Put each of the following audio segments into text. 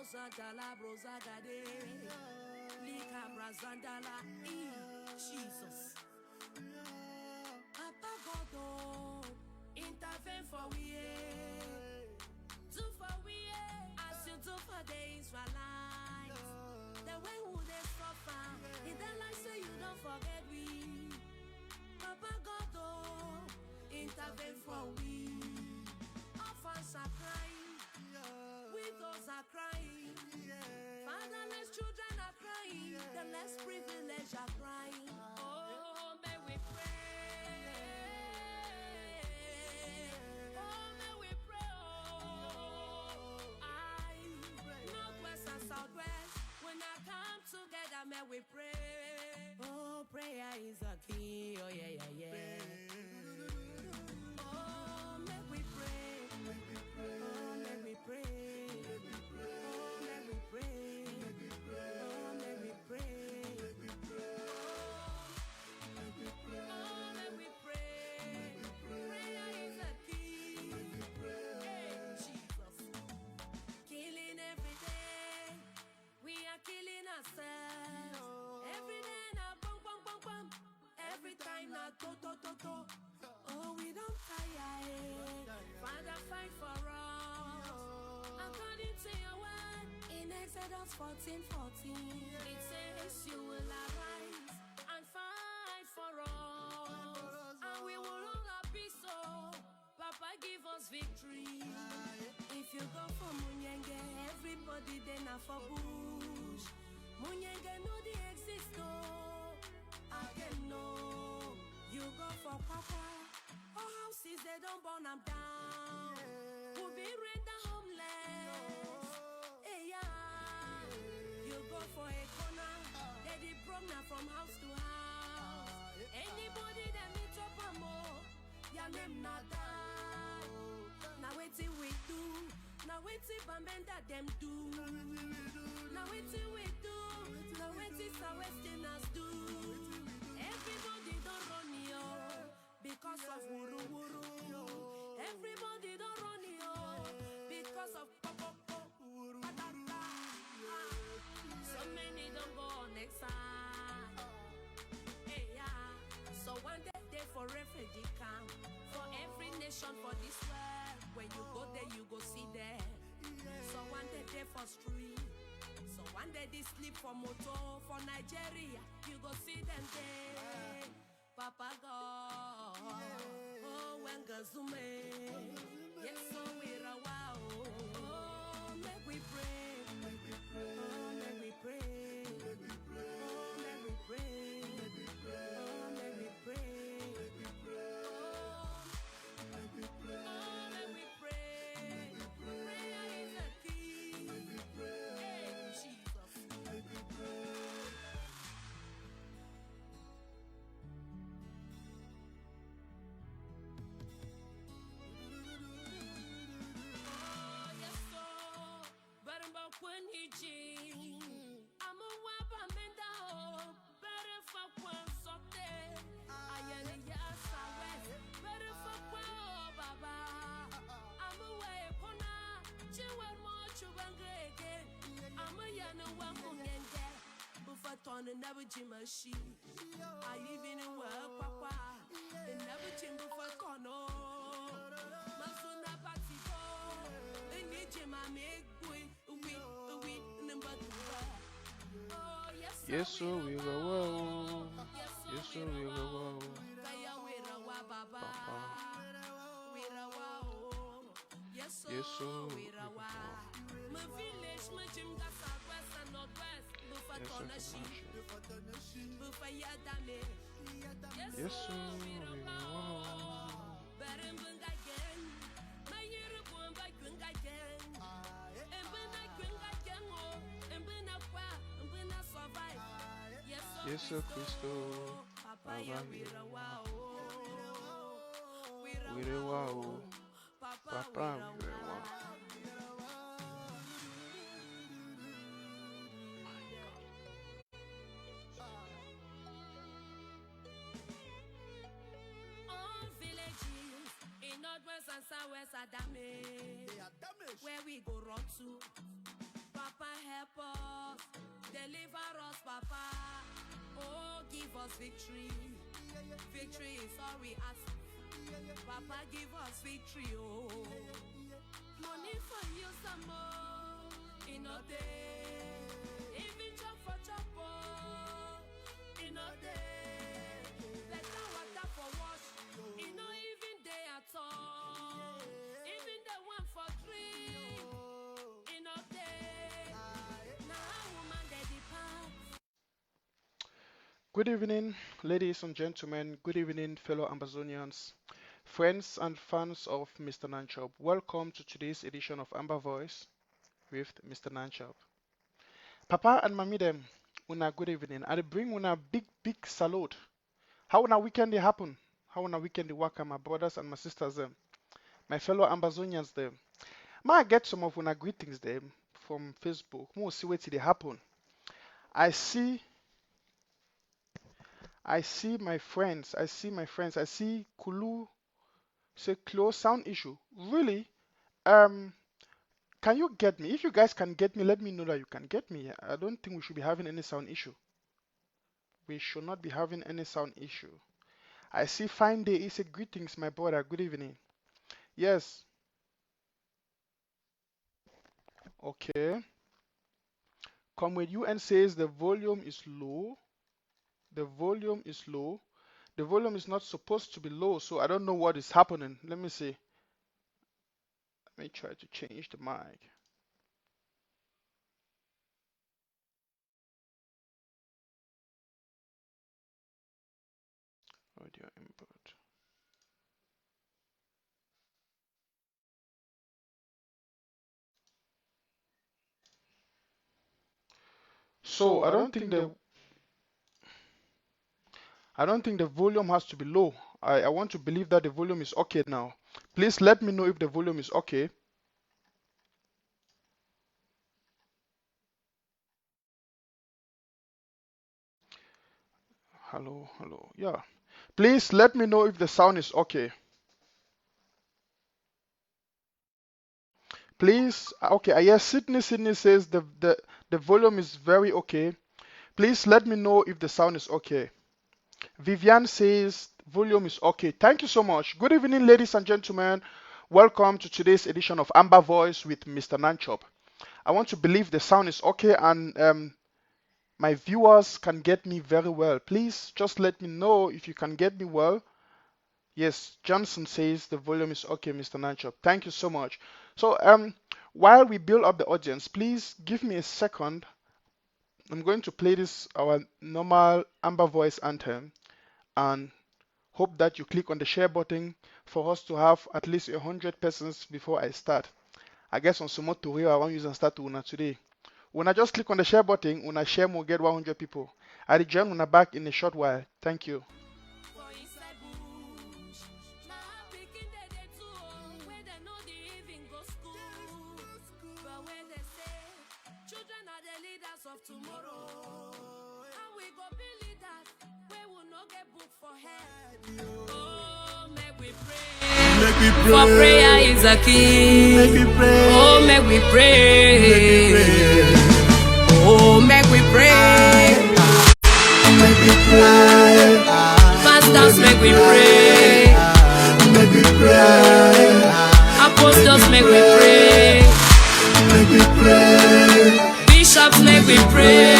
Santala Brosagade, Lika Brazandala, Jesus. Papa Godo, intervene for we, do for we, as you do for the Israelites. The way who they suffer, in the life say you don't forget we. Papa Godo, intervene for we. Orphans are crying, widows are crying, fatherless children are crying, the less privileged are crying. Oh, may we pray. Oh, may we pray. Oh, Northwest and Southwest, when I come together, may we pray. Oh, prayer is a key. Oh, yeah, yeah, yeah. Oh, may we pray. Oh, may we pray. Oh, may we pray. Oh, may we pray. Oh, may we pray. Prayer is a key. Hey, Jesus. Killing every day. We are killing ourselves. Every day now, bum, bum, bum, bum. Every time now, to. Oh, we don't tire. Father, fight for us. According to your word, in Exodus 14:14, it says you will arise and fight for us. And we will all be so. Papa, give us victory. If you go for Munyenge, everybody then are for bush. Munyenge know the exist, no. Again, no. You go for Papa. All houses, they don't burn them down. We'll be render homeless. Hey, yeah. You go for a corner. They did program from house to house. Anybody that meet up a more, your name not die. Now wait till we do. Now wait till Bambenda them do. Now wait till we do. Now wait till Southwesterners do. Everybody don't run you because of wuru wuru. Everybody don't run you because of pop. So many don't go on exile. Hey, yeah. So one day for refugee camp, for every nation for this world. When you go there, you go see them. So one day for street. So one day they sleep for motor for Nigeria. You go see them there. Papa God, oh when Gazume, yes so we're a wow. Oh make we pray, oh make we pray, oh make we pray, oh make we pray, oh make we pray, oh make we pray. Prayer is a key. Hey Jesus, make we pray. When he I'm a wapa menda better for one sote. I am yasa west, better for baba. I'm a way pona, chiwa mo chubangege. I'm a yana wamunenge, bufaton and never jimashi. I even in work, papa, and never chimbu for kono. Masuna patiko, and nijima make boy. Yes, so we go well. Yes, so we go well. Papa. Yes, so we go well. My village, my gym, that's Southwest and Northwest. Yes, so we go well. Yesu Kristo, Papa Wirewa, Papa Wirewa. All villages in Northwest and Southwest are damaged. Where we go run to? Papa, help us. Deliver us, Papa. Oh, give us victory. Victory is all we ask. Papa, give us victory. Oh, money for you some more. In a day, even chop for chop. In a day, better water for wash. In no even day at all. Even the one for drink. In a day, now woman they depart. Good evening, ladies and gentlemen. Good evening, fellow Ambazonians, friends and fans of Mr. Nanchop. Welcome to today's edition of Amba Voice with Mr. Nanchop. Papa and Mami them, una good evening. I bring una big salute. How una weekend they happen? How una weekend they work? My brothers and my sisters them, my fellow Ambazonians them. I get some of una greetings them from Facebook. More see what they happen. I see my friends. I see Kulu say close sound issue. Really? Can you get me? If you guys can get me, let me know that you can get me. I don't think we should be having any sound issue. We should not be having any sound issue. I see Fine Day. He said greetings, my brother. Good evening. Yes. Okay. Comrade UN says the volume is low. The volume is low. The volume is not supposed to be low, so I don't know what is happening. Let me see. Let me try to change the mic. Audio input. So I don't think the volume has to be low. I want to believe that the volume is okay now. Please let me know if the volume is okay. Hello. Yeah. Please let me know if the sound is okay. Please. Okay. I hear Sydney says the volume is very okay. Please let me know if the sound is okay. Vivian says volume is okay. Thank you so much. Good evening, ladies and gentlemen. Welcome to today's edition of Amba Voice with Mr. Nanchop. I want to believe the sound is okay and my viewers can get me very well. Please just let me know if you can get me well. Yes, Johnson says the volume is okay, Mr. Nanchop. Thank you so much. So while we build up the audience, please give me a second. I'm going to play this, our normal Amba Voice anthem, and hope that you click on the share button for us to have at least 100 persons before I start. I guess on some to I won't use and start to una today. When I just click on the share button, when I share will get 100 people. I rejoin una back in a short while. Thank you. Of tomorrow, and we go be leaders, we will not get booked for head. Oh, make we pray. For prayer is a key. Oh, make we pray. Oh, make we pray. Make we pray. Pastors, make we pray. Make we pray. Apostles, make we pray. Make we pray. Bishops, make we pray.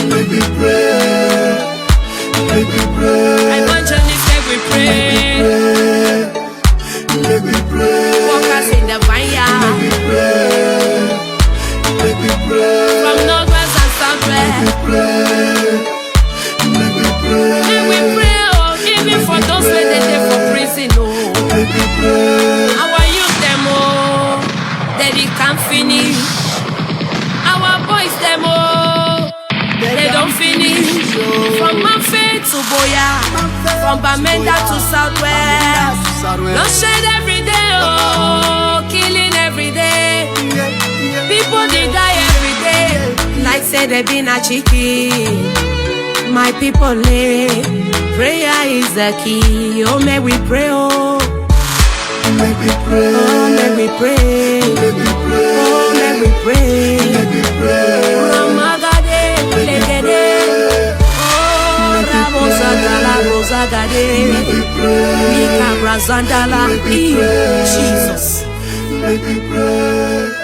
Make we pray. Make we pray. Evangelists, make we pray. Make we pray. Workers in the vineyard, make we pray. Make we pray. From northwest and southwest, make we pray. Make we pray. Make we pray. Oh, even for those who they there for prison. Oh, make we pray. Our youth them oh, that they can't finish. Our boys them oh, they don't finish. From Mafia to Boya, from Bamenda to Southwest, no shade every day oh, killing every day. People they die every day, like say they been a chicken. My people live, prayer is the key. Oh, may we pray oh, may we pray, oh, may we pray, may we pray, oh, may we pray. Ramagade, legede. Oh, Ramosagala, Rosagade. Mika Brazandala, Jesus. Let me pray.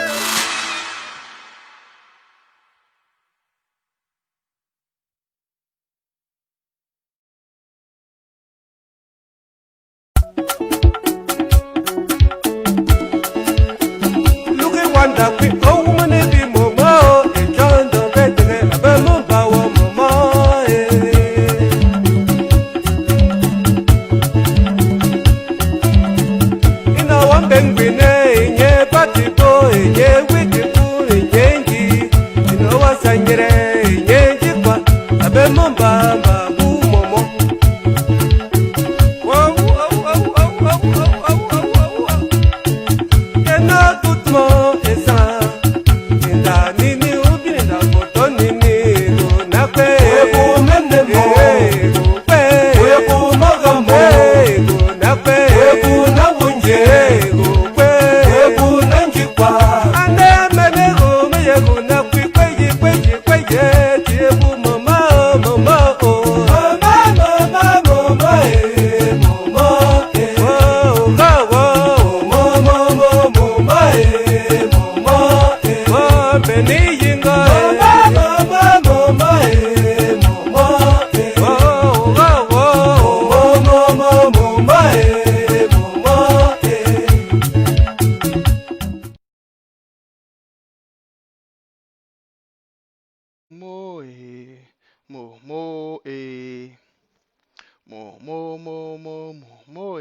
Mo mo mo mo mo mo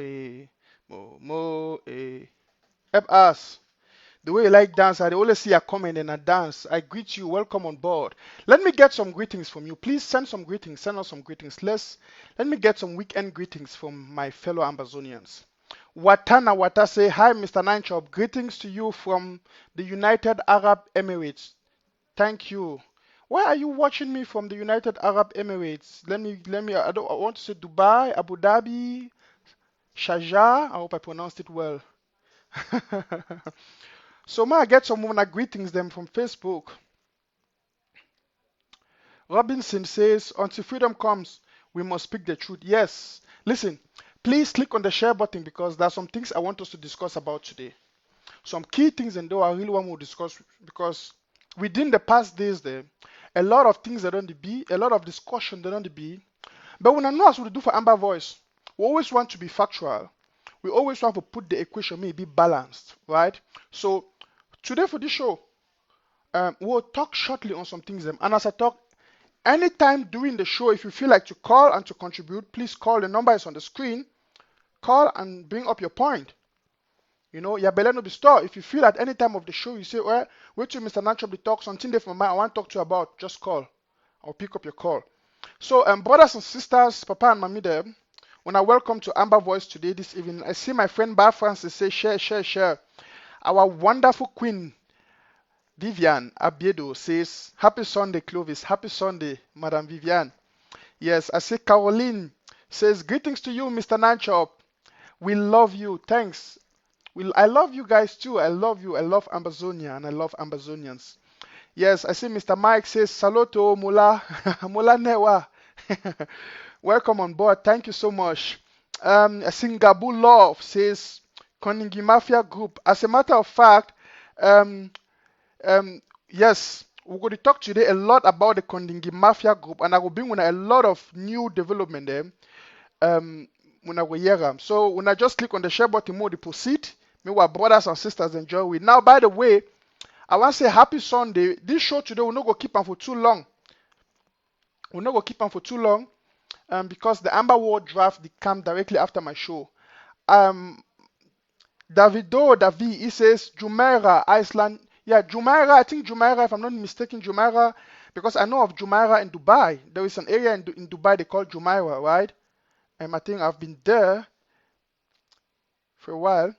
mo mo help us. The way you like dance, I always see a comment and a dance. I greet you. Welcome on board. Let me get some greetings from you. Please send some greetings. Send us some greetings. Let me get some weekend greetings from my fellow Ambazonians. Watana Wata say, hi, Mr. Ninechop. Greetings to you from the United Arab Emirates. Thank you. Why are you watching me from the United Arab Emirates? I want to say Dubai, Abu Dhabi, Sharjah. I hope I pronounced it well. So may I get some more greetings them from Facebook. Robinson says, until freedom comes, we must speak the truth. Yes. Listen, please click on the share button because there are some things I want us to discuss about today. Some key things and though I really want to discuss because within the past days there, a lot of things that don't be, a lot of discussion that don't be. But when I know what we do for Amba Voice, we always want to be factual. We always want to put the equation maybe balanced, right? So today for this show, we'll talk shortly on some things. And as I talk, anytime during the show, if you feel like to call and to contribute, please call. The number is on the screen. Call and bring up your point. You know, your belly no be store. If you feel at any time of the show, you say, well, wait till Mr. Nanchop to talk, something there from my mind I want to talk to you about, just call. I'll pick up your call. So, brothers and sisters, Papa and Mommy there, when I welcome to Amba Voice today, this evening, I see my friend Bar Francis say, share. Our wonderful queen, Vivian Abiedo, says, happy Sunday, Clovis. Happy Sunday, Madam Vivian. Yes, I see Caroline says, greetings to you, Mr. Nanchop. We love you. Thanks. I love you guys too. I love you. I love Ambazonia and I love Ambazonians. Yes, I see Mr. Mike says, Saloto Mula Mula Newa. Welcome on board. Thank you so much. I see Gabu Love says, Kondengui Mafia Group. As a matter of fact, yes, we're going to talk today a lot about the Kondengui Mafia Group and I will bring a lot of new development there. So when I just click on the share button mode, proceed. Me our brothers and sisters enjoy with. Now, by the way, I want to say happy Sunday. This show today will not go keep on for too long. Because the Amber World draft they come directly after my show. David, he says Jumeirah, Iceland. Yeah, Jumeirah. I think Jumeirah, if I'm not mistaken, Jumeirah, because I know of Jumeirah in Dubai. There is an area in Dubai they call Jumeirah, right? I think I've been there for a while.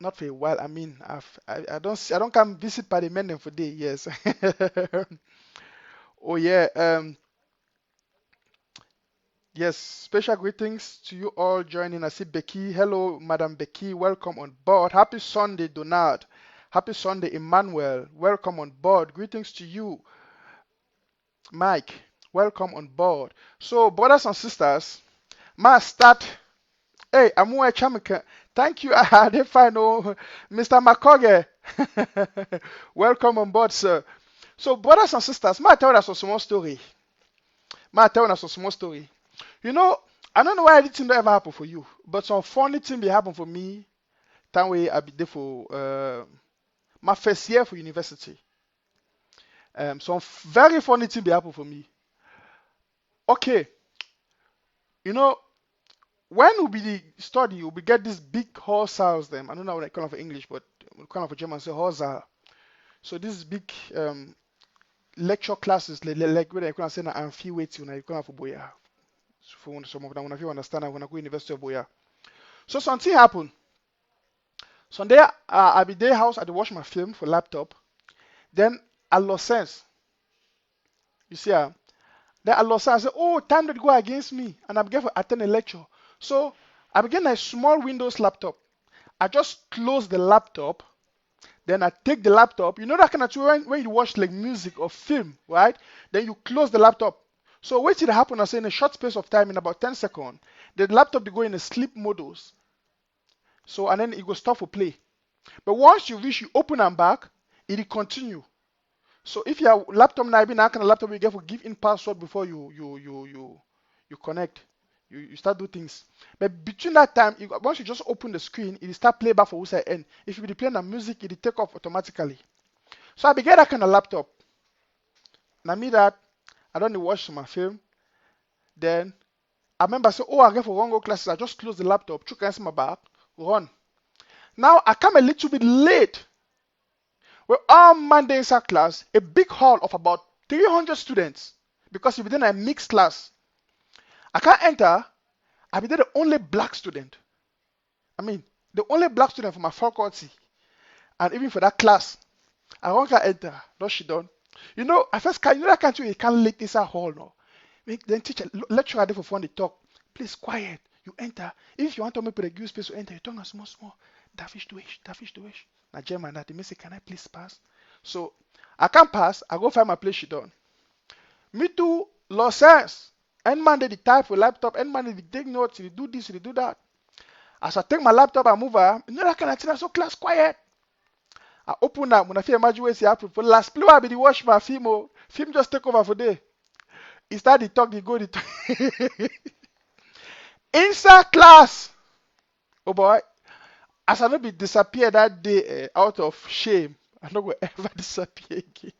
Not for a while. I mean, I don't come visit Parliament for day. Yes. Oh yeah. Yes. Special greetings to you all joining. I see Becky. Hello, Madam Becky. Welcome on board. Happy Sunday, Donald. Happy Sunday, Emmanuel. Welcome on board. Greetings to you, Mike. Welcome on board. So, brothers and sisters, ma start. Hey, Amua Chamika. Thank you. I didn't find no Mr. Makoge. Welcome on board, sir. So, brothers and sisters, ma tell us a small story. You know, I don't know why anything don't ever happen for you, but some funny thing be happen for me. Time way I be there for my first year for university. Some very funny thing be happen for me. Okay, you know, when we be study, we get this big hall cells them. I don't know what I call it for English, but we call it for German, say hall cell. So this big lecture classes, like when I can say na amphi waiting, when I call it for boya. For some of them, when I understand, when I go University of Boya. So something happened. Sunday, I be there house, I dey watch my film for laptop. Then I lost sense. You see, then I lost sense. I said, oh, time did go against me, and I began to attend a lecture. So I began a small Windows laptop. I just close the laptop. Then I take the laptop. You know that kind of thing when you watch like music or film, right? Then you close the laptop. So what did happen? I say in a short space of time, in about 10 seconds, the laptop will go in a sleep modus. So and then it will stop for play. But once you reach, you open and back, it will continue. So if your laptop now be that kind of laptop, you get to give in password before you connect. You start do things. But between that time, once you just open the screen, it will start play back for which side end. If you be playing the music, it will take off automatically. So I began that kind of laptop. Now me that I don't watch my film. Then I remember say, oh, I get for one go classes. I just close the laptop, took against my back, run. Now I come a little bit late. Well, on Monday inside class, a big hall of about 300 students, because if then a mixed class, I can't enter. I be there the only black student. I mean, the only black student for my faculty, and even for that class, I won't enter. No, she done. You know, I first can't. You know that country you can't let inside hall no. Then teacher, lecturer there for fun. They talk. Please quiet. You enter. If you want to make a good space to enter, you turn a small. That fish to wish. Now German that they may say, can I please pass? So I can't pass. I go find my place. She done. Me too. Lost sense. And man they type for laptop. And man they take notes. They do this. They do that. As I take my laptop and move her, you know that kind of thing. So class quiet. I open up when I feel imagine where happen for last play. I be the watch my film. Oh, film just take over for day. He start the talk. He go the talk. Inside class. Oh boy. As I not be disappear that day out of shame, I don't go ever disappear again.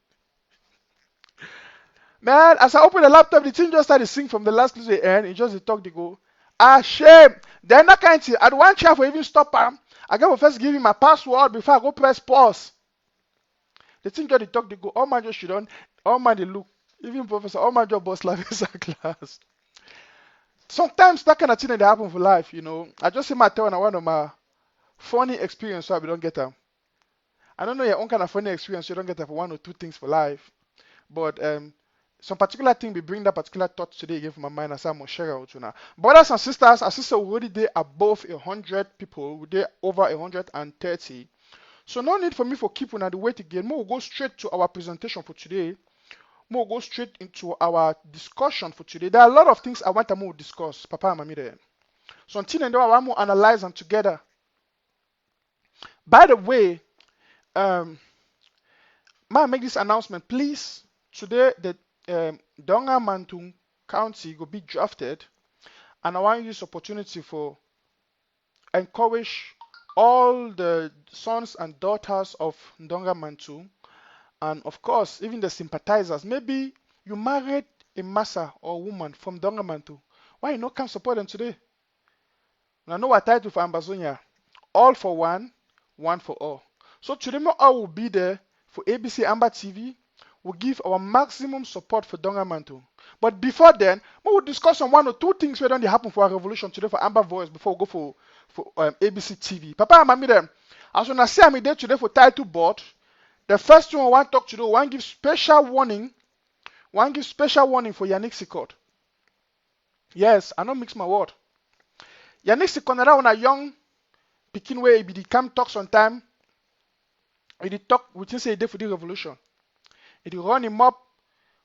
Man, as I open the laptop, the thing just started to sing from the last to the end. It just the talk they go. Ah, shame. Then that kind of thing. I don't want chair for even stop him. I got to first give him my password before I go press pause. The thing just the talk they go. All my just should on. All my they look. Even professor, all my job boss life is a class. Sometimes that kind of thing that happen for life, you know. I just see my tell one of my funny experience so I don't get them. I don't know your own kind of funny experience you don't get them for one or two things for life. But some particular thing we bring that particular thought today again from my mind as I'm gonna share out you now. Brothers and sisters, as sister already there above 100 people, we there over 130. So no need for me for keeping at the wait again. We'll go straight to our presentation for today. We'll go straight into our discussion for today. There are a lot of things I want to discuss, Papa and Mommy there. So until then, I want to analyze them together. By the way, may I make this announcement, please? Today, the Donga Mantung County will be drafted, and I want to use this opportunity for encourage all the sons and daughters of Ndonga Mantung, and of course, even the sympathizers. Maybe you married a massa or woman from Donga Mantung. Why you not come support them today? And I know what title for Ambazonia. All for one. One for all. So today, I will be there for ABC Amba TV. We'll give our maximum support for Donga Mantung. But before then, we will discuss on one or two things that don't happen for our revolution today for Amba Voice before we go for ABC TV. Papa and Mommy them. As when I say I'm there today for title board, the first one I want to talk to you, one give special warning. One give special warning for Yannick Sickod. Yes, I don't mix my word. Yannick Sickod, when a young Pikin way he come talk sometime. We did talk, we think say day for the revolution. It run him up.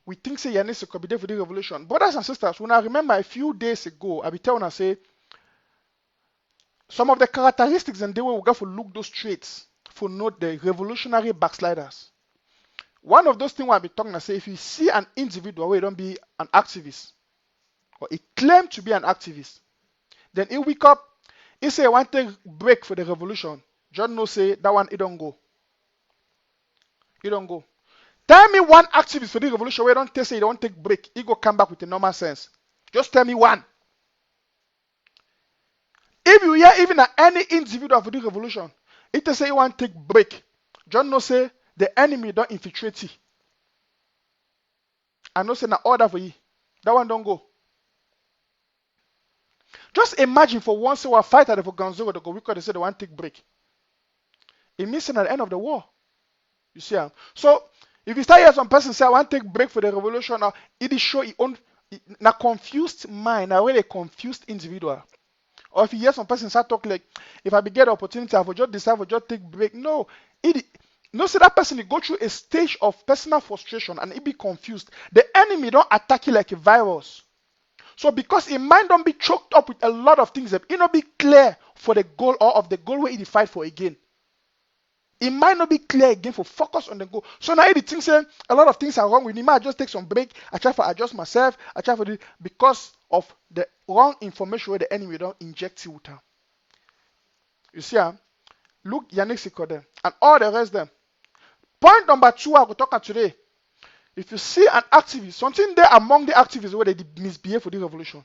We think say Yannick Sickod be there for the revolution. Brothers and sisters, when I remember a few days ago, I be telling I say some of the characteristics and the way we got to look those traits for note the revolutionary backsliders. One of those things I be talking I say if you see an individual where he don't be an activist or he claim to be an activist, then he wake up, he say I want to take break for the revolution. John no say that one he don't go. He don't go. Tell me one activist for the revolution where don't say he don't take break. He go come back with a normal sense. Just tell me one. If you hear even any individual for the revolution, it say he want to take break. John no say the enemy don't infiltrate you. I no say na order for you. That one don't go. Just imagine for once we fight at the for Ganzoro to go because they say they want to take break. It means at the end of the war. You see? So if you start hear some person say I want to take break for the revolution, or it is show it own na confused mind, a really confused individual. Or if you hear some person start talk like, if I be get the opportunity, I will just decide to just take break. No, no, say that person go through a stage of personal frustration and he be confused. The enemy don't attack you like a virus. So because his mind don't be choked up with a lot of things, it not be clear for the goal or of the goal where he fight for again. It might not be clear again for focus on the goal. So now he thinks a lot of things are wrong with him. I just take some break. I try to adjust myself. I try to do because of the wrong information where the enemy don't inject you with her. You see, look Yannick Sickod and all the rest them. Point number 2 I will talk about today. If you see an activist, something there among the activists where they misbehave for the revolution,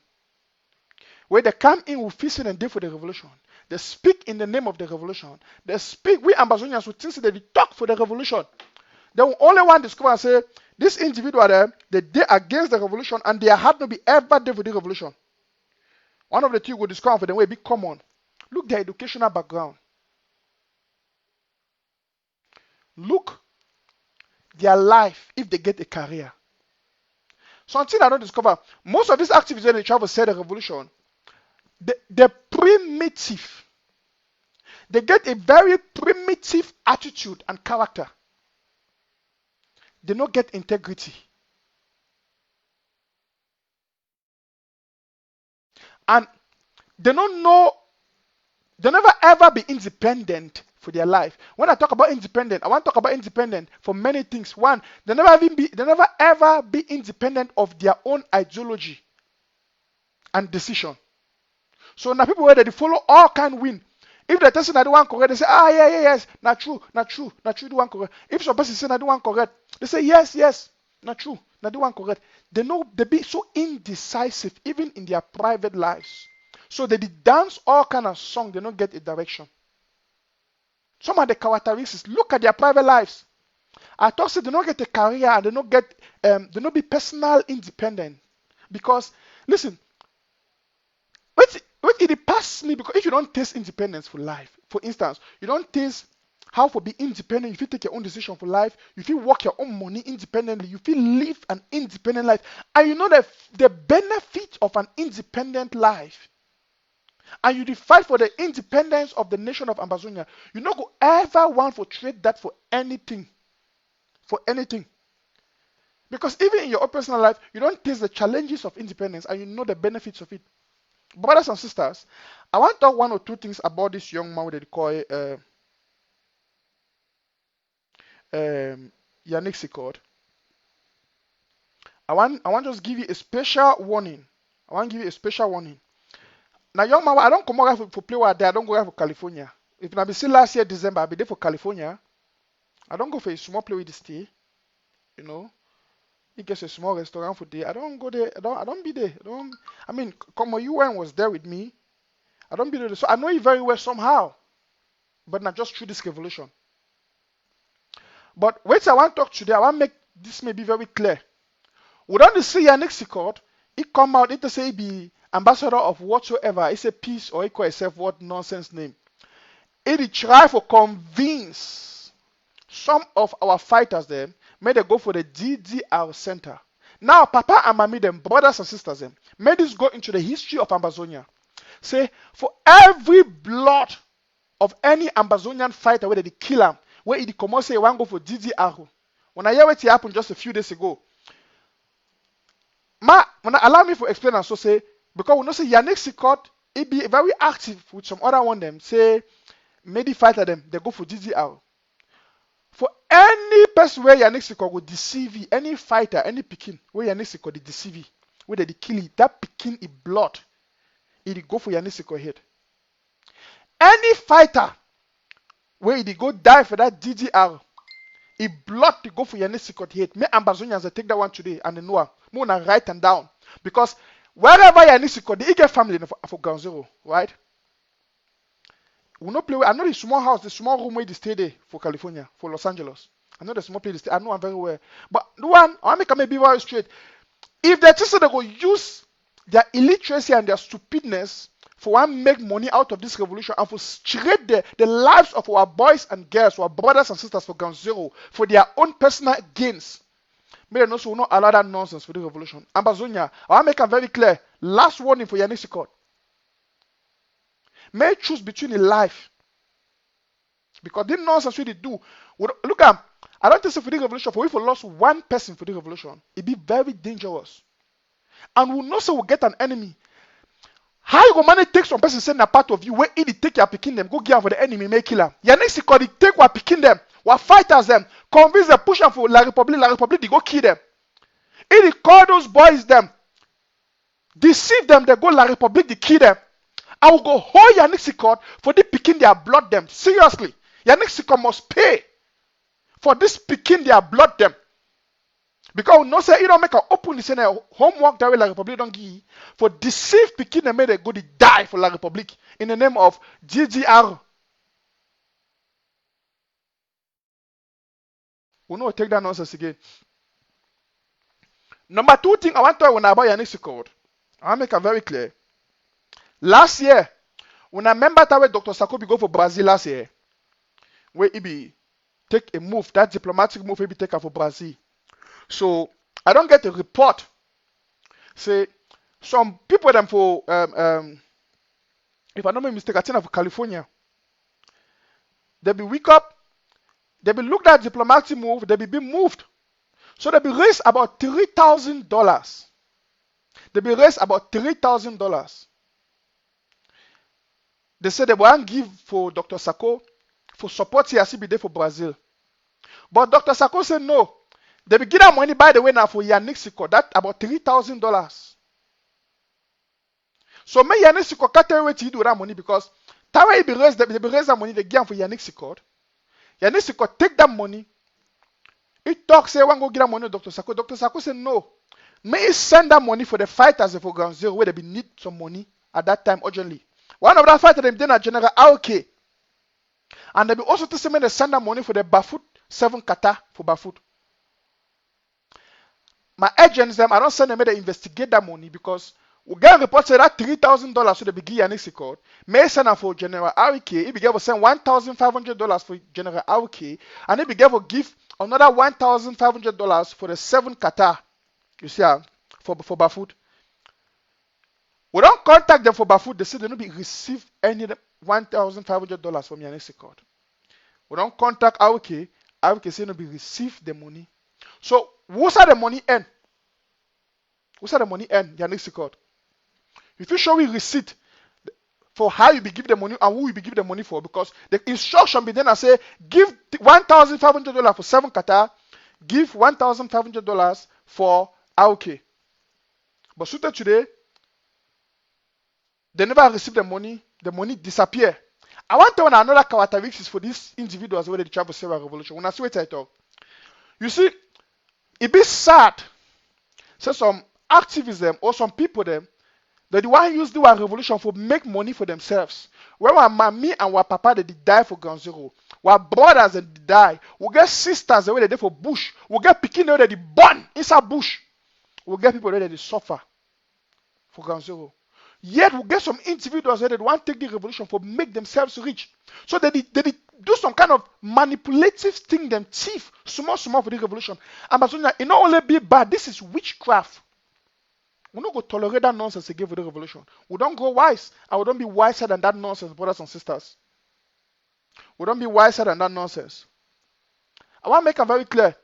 where they come in with feasting and day for the revolution, they speak in the name of the revolution, they speak, we Ambazonians who think that they talk for the revolution. They will only one discover and say, this individual there, they did against the revolution and their heart not be ever there for the revolution. One of the two will discover for them will be common. Look their educational background. Look their life if they get a career. Something I don't discover, most of these activists when they try to say the revolution, they're primitive. They get a very primitive attitude and character. They don't get integrity. And they don't know, they never ever be independent for their life. When I talk about independent, I want to talk about independent for many things. One, they never ever be independent of their own ideology and decision. So now people where they follow all can win. If the person that do one correct, they say, yes, not true, do one correct. If some person say not do one correct, they say yes, not true, not do one correct. They know they be so indecisive even in their private lives. So they dance all kind of song, they don't get a direction. Some of the characteristics, look at their private lives. I thought they don't get a career and they don't be personal independent. Because, listen, it passes me because if you don't taste independence for life, for instance, you don't taste how to be independent, if you take your own decision for life, if you work your own money independently, if you live an independent life, and you know the benefit of an independent life, and you fight for the independence of the nation of Ambazonia, you don't go ever want to trade that for anything. For anything. Because even in your own personal life, you don't taste the challenges of independence and you know the benefits of it. Brothers and sisters, I want to talk 1 or 2 things about this young man that they call Yannick Sickod. I want to just give you a special warning. Now, young man, I don't come over for play with there. I don't go over for California. If I be still last year December, I be there for California. I don't go for a small play with the stay. You know, he gets a small restaurant for day. I don't go there. I don't be there. Come on, UN was there with me. I don't be there. So I know you very well somehow, but not just through this revolution. But wait, I want to talk today. I want to make this may be very clear. We don't see Yannick Sickod. He come out. It say he be ambassador of whatsoever. It's a peace or he call himself what nonsense name. He try to convince some of our fighters them. May they go for the DDR center. Now, Papa and Mommy, them brothers and sisters, them may this go into the history of Ambazonia. Say, for every blood of any Ambazonian fighter, whether they kill him, where it come out say one go for DDR. When I hear what happened just a few days ago, when I allow me to explain and so say, because we know say Yannick Sickod, he be very active with some other one them, say, maybe fighter them, they go for DDR. For any person where Yannick Sickod will deceive you, any fighter, any pikin, where Yannick Sickod they deceive you, where they kill you, that pikin is blood, it go for Yannick Sickod head. Any fighter where they go die for that DDR, it blood to go for Yannick Sickod head. Me Ambazonians they take that one today and they know I'm gonna write them down. Because wherever Yannick Sickod, they get family for Ground Zero, right? We no play. I know the small house, the small room where they stay there for California, for Los Angeles. I know the small place they stay. I know I'm very well. But the one, I make maybe very straight. If they just say they go use their illiteracy and their stupidness for one make money out of this revolution and for straight the lives of our boys and girls, our brothers and sisters for Ground Zero, for their own personal gains, may they also not allow that nonsense for the revolution. Ambazonia, I make it very clear. Last warning for Yannick Sickod. May choose between a life. Because the nonsense we do. Look at, I don't think so for the revolution, for if we lost one person for the revolution, it'd be very dangerous. And we know so we'll get an enemy. How you go manage take some person send a part of you where he take your picking them, go give for the enemy, make kill them. Yannick Sickod, take what picking them, what fighters them, convince them, push them for La Republic, they go kill them. He call those boys them, deceive them, they go La Republic, they kill them. I will go hold Yannick Sickod for this picking their blood them. Seriously. Yannick Sickod must pay for this picking their blood them. Because we know say you don't make an open homework that way La Republic don't give for deceive picking them made they go to die for La Republic in the name of GGR. We know take that nonsense again. Number two thing I want to talk about Yannick Sickod. I want to make it very clear. Last year, when I remember that way Dr. Sakobi go for Brazil last year, where he be take a move, that diplomatic move he be taken for Brazil. So I don't get a report. Say some people them for if I don't make mistake, I think for California. They be wake up, they be look at diplomatic move, they be moved. So they be raised about $3,000. They be raised about $3,000. They say they won't give for Dr. Sako for support here be there for Brazil. But Dr. Sako said no. They be give that money by the way now for Yannick Sickod. That about $3,000. So me Yannick Sickod can't tell you what to do with that money because that way they be raise that money they give for Yannick Sickod. Yannick Sickod take that money. He talk say one go give that money to Dr. Sako. Dr. Sako said no. May he send that money for the fighters for Ground Zero where they be need some money at that time urgently. One of that fighters them then a General AOK. And they be also to say they send that money for the Bafut 7 kata for Bafut. My agents them I don't send them to investigate that money because we get a report say that $3,000 so they be give Yannick Sickod. May send them for General AOK. He be able to send $1,500 for General AOK. And he be able to give another $1,500 for the 7 kata. You see for Bafut. We don't contact them for Bafut. They say they don't be receive any $1,500 from Yannick Sickod. We don't contact AOK. AOK say they don't be receive the money. So what's the money end? What's the money end, Yannick Sickod? If you show me receipt for how you be give the money and who you be give the money for, because the instruction be then I say give $1,500 for 7 kata, give $1,500 for AOK. But suited today, they never receive the money disappear. I want to know another characteristics for these individuals where they travel civil revolution. When I see what I talk, you see, it be sad. So some activism or some people them that the one use the one revolution for make money for themselves. When our mommy and our papa they die for Ground Zero, our brothers they die, we get sisters the way they die for bush, we get picking the way they born inside bush, we get people that they suffer for Ground Zero. Yet we get some individuals that want to take the revolution for make themselves rich. So they do some kind of manipulative thing, them thief, small for the revolution. And it not only be bad, this is witchcraft. We don't go tolerate that nonsense again for the revolution. We don't go wise, and we don't be wiser than that nonsense, brothers and sisters. We don't be wiser than that nonsense. I want to make it very clear.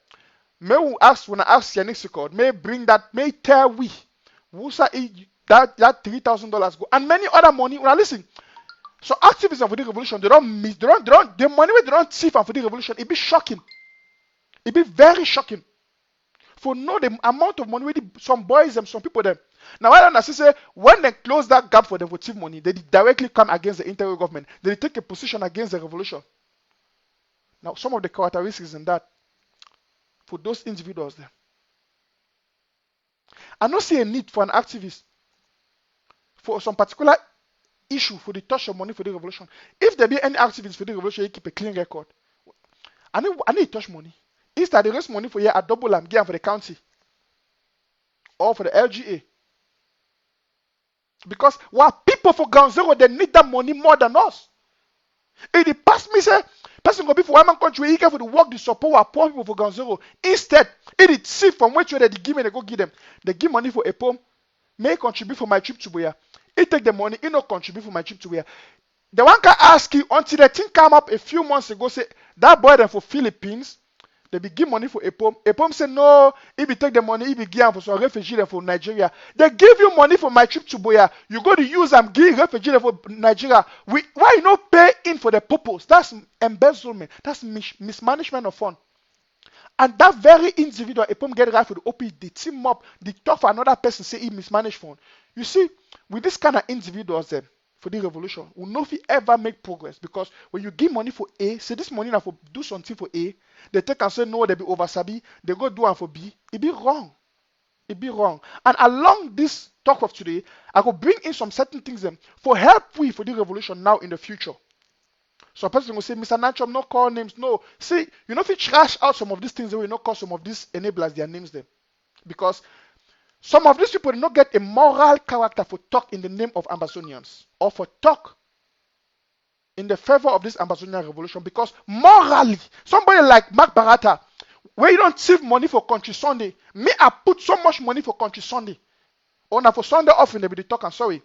May we ask when I ask Yannick Sickod, may bring that, may tell we, that $3,000 go and many other money. Now listen, so activism for the revolution, they don't miss, the money they don't see for the revolution, it be shocking. It be very shocking. For know the amount of money some boys and some people them. Now I don't say when they close that gap for the votive money, they directly come against the interior government. They take a position against the revolution. Now some of the characteristics in that for those individuals there. I don't see a need for an activist for some particular issue for the touch of money for the revolution. If there be any activists for the revolution, you keep a clean record. I need touch money. Instead, they raise money for you a double and give for the county or for the LGA. Because what people for ground zero, they need that money more than us. If the past me say, person go be for one man country, he can for the work, the support our poor people for ground zero. Instead, it is see from which way they give me, they go give them. They give money for a poem, may contribute for my trip to Boya. He take the money, he not contribute for my trip to Boya. The one can ask you until the thing come up a few months ago, say that boy there for Philippines. They be give money for EPOM. EPOM say no, if you take the money, if you give for some refugee for Nigeria. They give you money for my trip to Boya. You go to use them, give refugee for Nigeria. Why you not pay in for the purpose? That's embezzlement. That's mismanagement of fund. And that very individual, EPOM get right for the OP, they team up, they talk for another person, say he mismanaged fund. You see, with this kind of individuals then, for the revolution, we know if we ever make progress because when you give money for A, say this money now for do something for A, they take and say no, they be over sabi, they go do one for B, it be wrong. It be wrong. And along this talk of today, I will bring in some certain things them for help we for the revolution now in the future. So a person will say, Mr. Nachum, no call names. No. See, you know if you trash out some of these things, they will not call some of these enablers their names them. Because some of these people do not get a moral character for talk in the name of Ambazonians or for talk in the favor of this Ambazonian revolution because morally, somebody like Mark Barata, where you don't save money for Country Sunday, me I put so much money for Country Sunday. Or now for Sunday off in the talk, I'm sorry.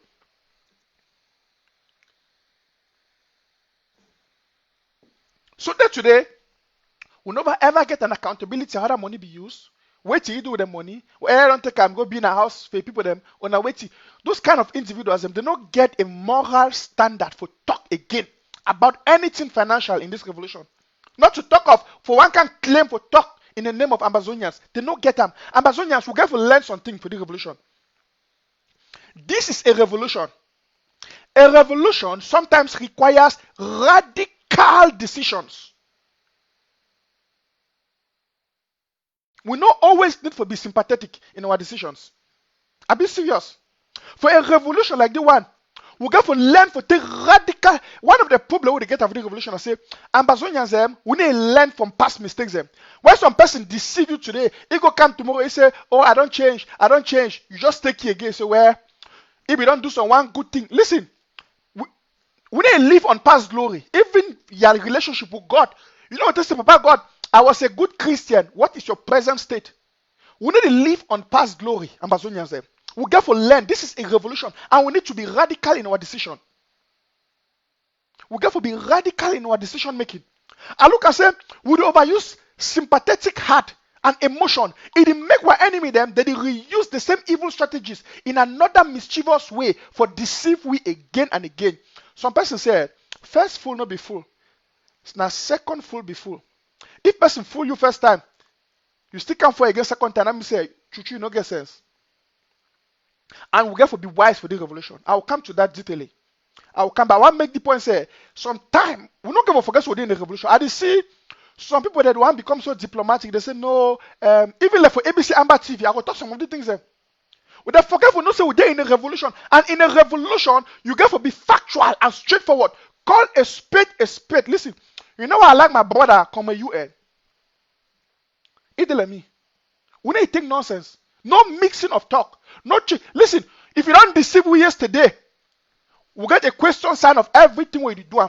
So that today, we'll never ever get an accountability how that money be used. Wait till you do with the money. Well, I don't think I'm going to be in a house for people them. Or now wait till those kind of individuals they don't get a moral standard for talk again about anything financial in this revolution. Not to talk of for one can claim for talk in the name of Ambazonians. They don't get them. Ambazonians will get to learn something for the revolution. This is a revolution. A revolution sometimes requires radical decisions. We not always need to be sympathetic in our decisions. I be serious. For a revolution like the one, we got to learn to take radical. One of the problems we get after the revolution, I say, Ambazonians, we need to learn from past mistakes. When some person deceive you today, he go come tomorrow, he say, oh, I don't change. You just take it again. So where if you don't do some one good thing, listen, we need to live on past glory. Even your relationship with God. You know what I say about God? I was a good Christian. What is your present state? We need to live on past glory, Ambazonians. We get to learn. This is a revolution. And we need to be radical in our decision. We get to be radical in our decision making. I look and say, we overuse sympathetic heart and emotion. It make our enemy them, they reuse the same evil strategies in another mischievous way for deceive we again and again. Some person say, first fool not be fool. Now second fool be fool. If person fool you first time, you still come for again second time, let me say, chuchu, no get sense. And we get to be wise for the revolution. I will come to that detailing. I will come back. I want to make the point say, sometime, we not going to forget what we did in the revolution. I see some people that want to become so diplomatic, they say, no, even like for ABC Amba TV, I will talk some of the things there. We don't forget for no say we did in a revolution. And in a revolution, you get to be factual and straightforward. Call a spade a spade. Listen, you know what I like my brother, come a UN. It me. We need to take nonsense. No mixing of talk. Listen, if you don't deceive we yesterday, we get a question sign of everything we do.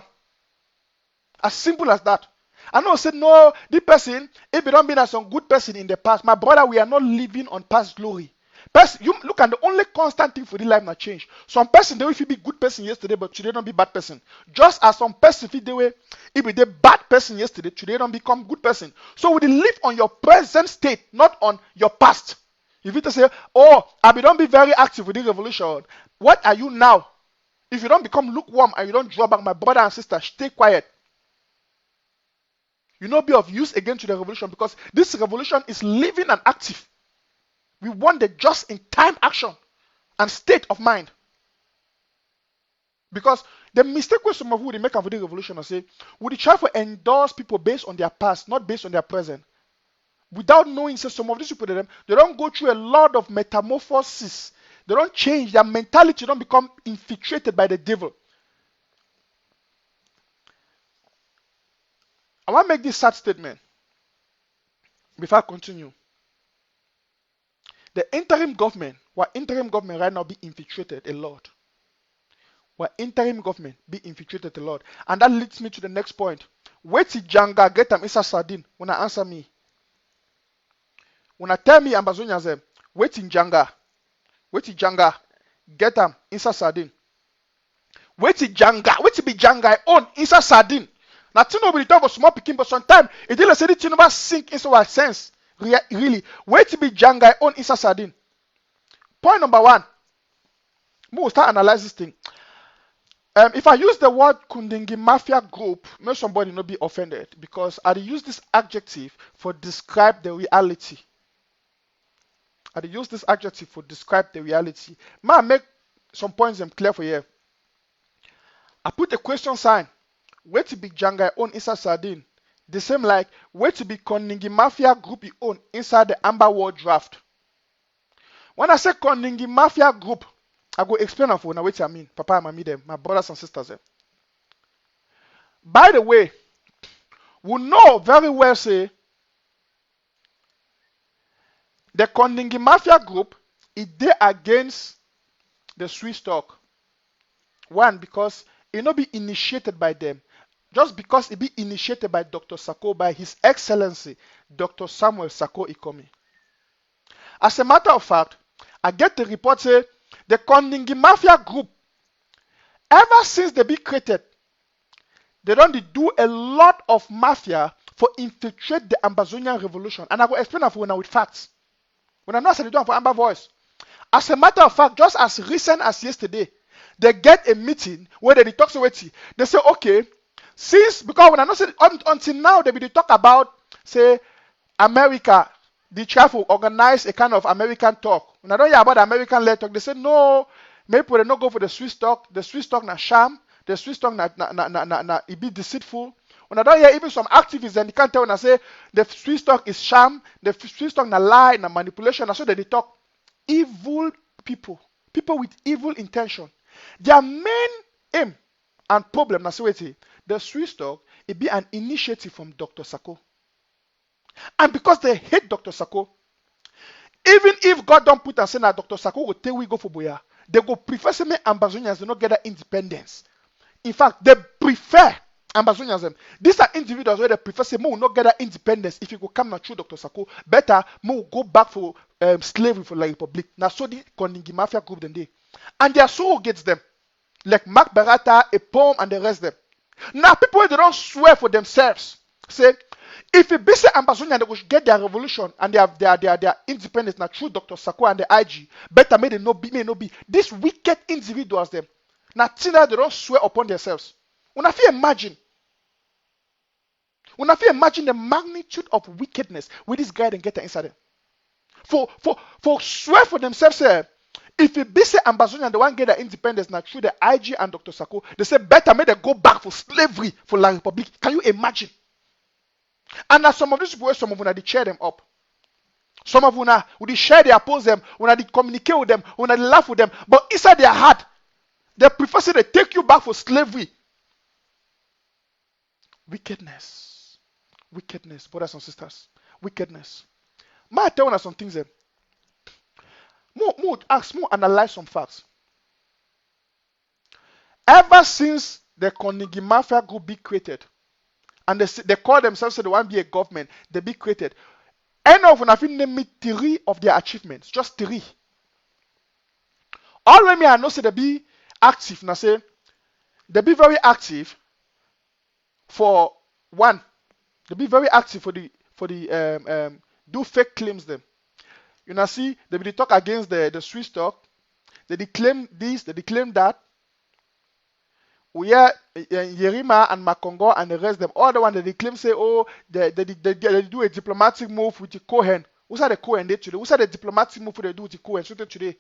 As simple as that. I know said no, this person, if you don't be as some good person in the past, my brother, we are not living on past glory. Person, you look at the only constant thing for the life not change. Some person they will be good person yesterday, but today don't be bad person. Just as some person if they bad person yesterday, today don't become good person. So we live on your present state, not on your past. If you say, oh, I don't be very active with the revolution, what are you now? If you don't become lukewarm and you don't draw back, my brother and sister, stay quiet. You not be of use again to the revolution, because this revolution is living and active. We want the just in time action and state of mind. Because the mistake with some of who they make after the revolution and say, would they try to endorse people based on their past, not based on their present? Without knowing, say some of these people, they don't go through a lot of metamorphosis. They don't change. Their mentality don't become infiltrated by the devil. I want to make this sad statement before I continue. The interim government right now be infiltrated a lot. Interim government be infiltrated a lot. And that leads me to the next point. Wait till Janga get them inside sardine. When I answer me. When I tell me Ambazonians them, wait till Janga get them inside sardine. Wait till be Janga own inside sardine. Now, nobody talk about small picking, but sometimes it didn't say it never sink into our sense. Really. Wait to be Jangai on inside sardine. Point number one. We'll start analyze this thing. If I use the word Kondengui Mafia group, may somebody not be offended, because I use this adjective for describe the reality. May I make some points clear for you. I put a question sign. Where to be Jangai own inside sardine. The same like where to be Kondengui Mafia group you own inside the Amba World Draft. When I say Kondengui Mafia group, I go explain for now what I mean. Papa and mommy them, my brothers and sisters them. By the way, we know very well say the Kondengui Mafia group is there against the Swiss stock. One, because it not be initiated by them. Just because it be initiated by Dr. Sako, by His Excellency, Dr. Samuel Sako Ikomi. As a matter of fact, I get the report say the Kondengui Mafia group, ever since they be created, they don't do a lot of mafia for infiltrate the Ambazonian revolution. And I will explain that for now with facts. When I know I said they do for Amba Voice. As a matter of fact, just as recent as yesterday, they get a meeting where they talk to it. They say, okay, because when I know until now they talk about, say, America, the chef will organize a kind of American talk. When I don't hear about the American-led talk, they say, no, maybe they not go for the Swiss talk. The Swiss talk na sham. The Swiss talk it be deceitful. When I don't hear even some activists, and they can't tell when I say the Swiss talk is sham, the Swiss talk na lie, na manipulation, and so they talk. Evil people with evil intention. Their main aim and problem, the Swiss talk, it be an initiative from Dr. Sako. And because they hate Dr. Sako, even if God don't put and say that Dr. Sako will tell we go for Boya, they go prefer some Ambazonians to not get that independence. In fact, they prefer Ambazonians. These are individuals where they prefer say, will not get that independence if you go come not through Dr. Sako. Better, will go back for slavery for the Republic. Now, so the Kondengui Mafia group than they. And their surrogates them. Like Mark Barata, a poem, and the rest of them. Now, people they don't swear for themselves. Say, if it be say Ambazonia they will get their revolution and their independence now through Dr. Sako and the IG, better may they not be. These wicked individuals them. Now, they don't swear upon themselves. When I feel imagine the magnitude of wickedness with this guy and get inside them. For swear for themselves, say, if it be say Ambazonia the one get their independence now through the IG and Dr. Sako, they say better may they go back for slavery for La Republic. Can you imagine? And now some of these people, some of them they cheer them up. Some of them they share, they oppose them, when they communicate with them, when they laugh with them, but inside their heart, they prefer say they take you back for slavery. Wickedness, brothers and sisters, wickedness. May I tell you some things? More analyze some facts. Ever since the Kondengui Mafia group be created, and they call themselves so they want to be a government, they be created. End of when I name me 3 of their achievements, just 3. All when me I know say they be active. Now say they be very active for one. They be very active for the do fake claims them. You know see they be talk against the Swiss stock. They claim this, they claim that. We hear Yerima and Makongo and the rest of them, all the one that they claim say, oh, they do a diplomatic move with the Cohen. Who's the Cohen they today? Who's the diplomatic move they do with the Cohen today?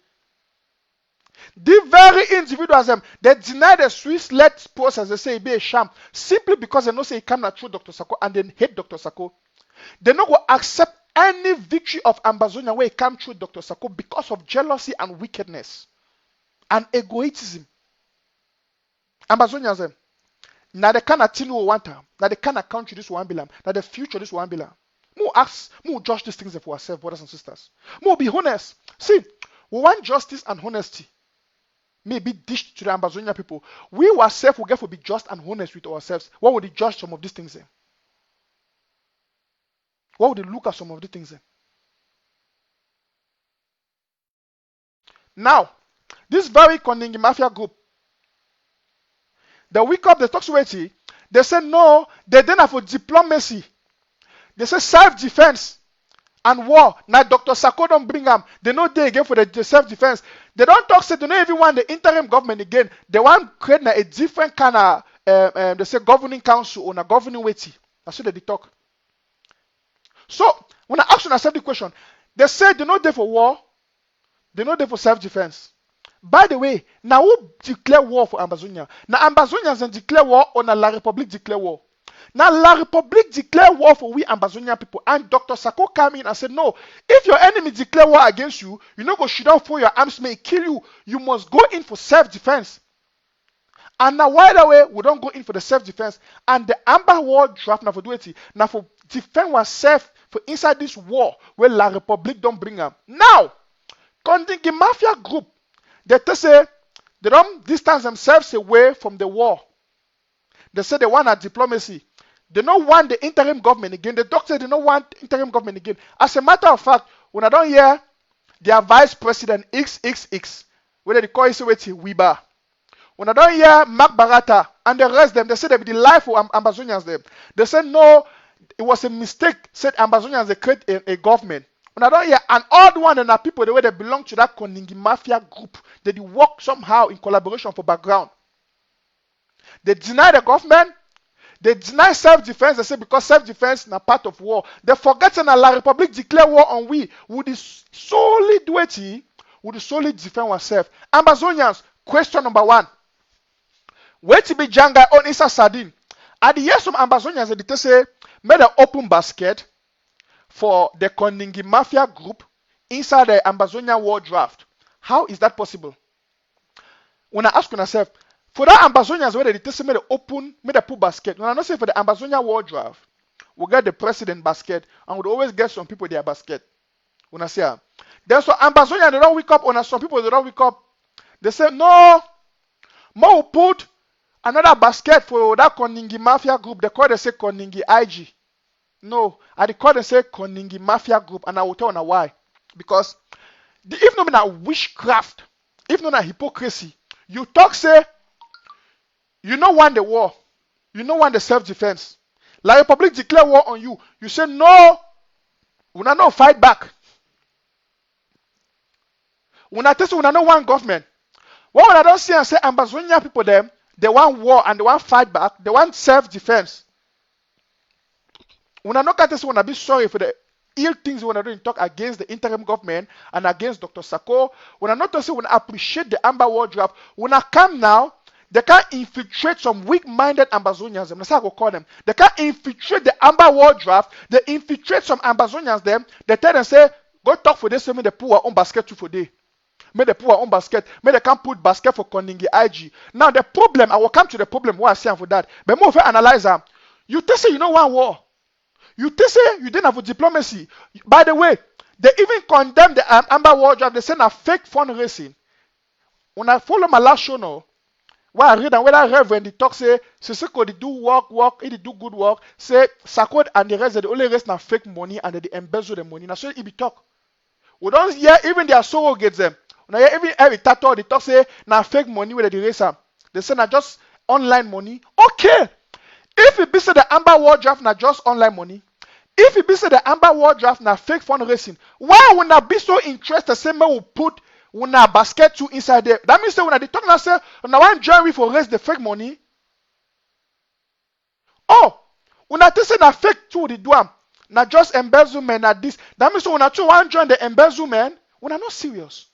The very individuals they deny the Swiss-led process, they say it be a sham, simply because they know say it cannot through Dr. Sako and they hate Dr. Sako. They not go accept any victory of Ambazonia where it come through Dr. Sako because of jealousy and wickedness and egoism. Ambazonians them. Now the kind of thing we want, now the kind of country this one belong, now the future this one belong. More ask, more judge these things for ourselves, brothers and sisters. More be honest. See, we want justice and honesty. Maybe dished to the Ambazonia people. We ourselves will get to be just and honest with ourselves. What would they judge some of these things in? What would they look at some of these things in? Now, this very Kondengui Mafia group, the week up the Toxueti, they say no, they didn't have for diplomacy. They say self-defense and war. Now Dr. Sako don't bring them. They know they again for the self-defense. They don't talk, say they don't even want the interim government again. They want create a different kind of, they say governing council or a governing weighty. That's what they talk. So, when I ask myself the question, they say they're not there for war, they're not there for self-defense. By the way, now who declare war for Ambazonia? Now Ambazonians declare war or now La République declare war? Now La République declare war for we Ambazonian people. And Dr. Sako came in and said, no, if your enemy declare war against you, you not go shoot down for your arms may kill you. You must go in for self-defense. And now why the way we don't go in for the self-defense? And the Amba war draft now for do it. Now for defend ourselves for inside this war where La République don't bring them. Now, Kondengui Mafia group, they say they don't distance themselves away from the war. They say they want a diplomacy. They don't want the interim government again. The doctor they don't want interim government again. As a matter of fact, when I don't hear their vice president XXX, whether they call it Wiba, when I don't hear Mark Barata and the rest of them, they say they be the life of Ambazonians them. They say no, it was a mistake. Said Ambazonians they create a government. When I don't hear, and all the one and the people the way they belong to that Kondengui Mafia group, they work somehow in collaboration for background. They deny the government, they deny self-defense, they say because self-defense is a part of war. They forget that La République declare war on we would solely do it, would solely defend ourselves. Ambazonians, question number one. Where to be Janga on Isa Sardine? At the years of Ambazonians, they say, made an open basket for the Kondengui Mafia group inside the Ambazonia war draft. How is that possible? When I ask myself, for that Ambazonians where they say made an open, made a pool basket. When I not say for the Ambazonia war draft, we get the president basket and we always get some people their basket. When I say there's some Ambazonia they don't wake up, or some people they don't wake up. They say no, more put another basket for that Kondengui Mafia group. They call they say Kondengui IG. No, I call and say Kondengui Mafia group, and I will tell you why. Because if not na witchcraft, if not na hypocrisy, you talk say you don't want the war, you don't want the self-defense. La République declare war on you. You say no, we not fight back. We not test we not want government. What when I don't see and say Ambazonia people them, they want war and they want fight back, they want self-defense. When I not test when I be sorry for the ill things when I don't talk against the interim government and against Dr. Sako. When I not say when I appreciate the Amba war draft, when I come now, they can infiltrate some weak-minded Ambazonians. That's how I go call them. They can infiltrate the Amba war draft. They infiltrate some Ambazonians. Them. They tell them say, go talk for this. May they put our own basket for day. May they put our own basket. May they can put basket for Kondengui IG. Now the problem, I will come to the problem. What I say for that. But more if I analyze them, you tell say you know one war. You say you didn't have a diplomacy. By the way, they even condemn the Amba war draft. They say a fake fundraising. When I follow my last show now, what I read and when I read when they talk say Sickod they do work, he do good work. Say Sickod and the rest they only raise na fake money and they embezzle the money. Now so it be talk. We don't hear even their surrogates them. Now every tattoo they talk say na fake money where they raise am. They say na just online money. Okay. If it be say the Amba World Draft na just online money, if it be say the Amba World Draft na fake fundraising, why would not be so interested? Say me will put una basket to inside there. That means say when they talk now say now one join we for raise the fake money. Oh, una think say na fake too the do am. Na just embezzlement na this. That means say una two one join the embezzlement. Una not serious.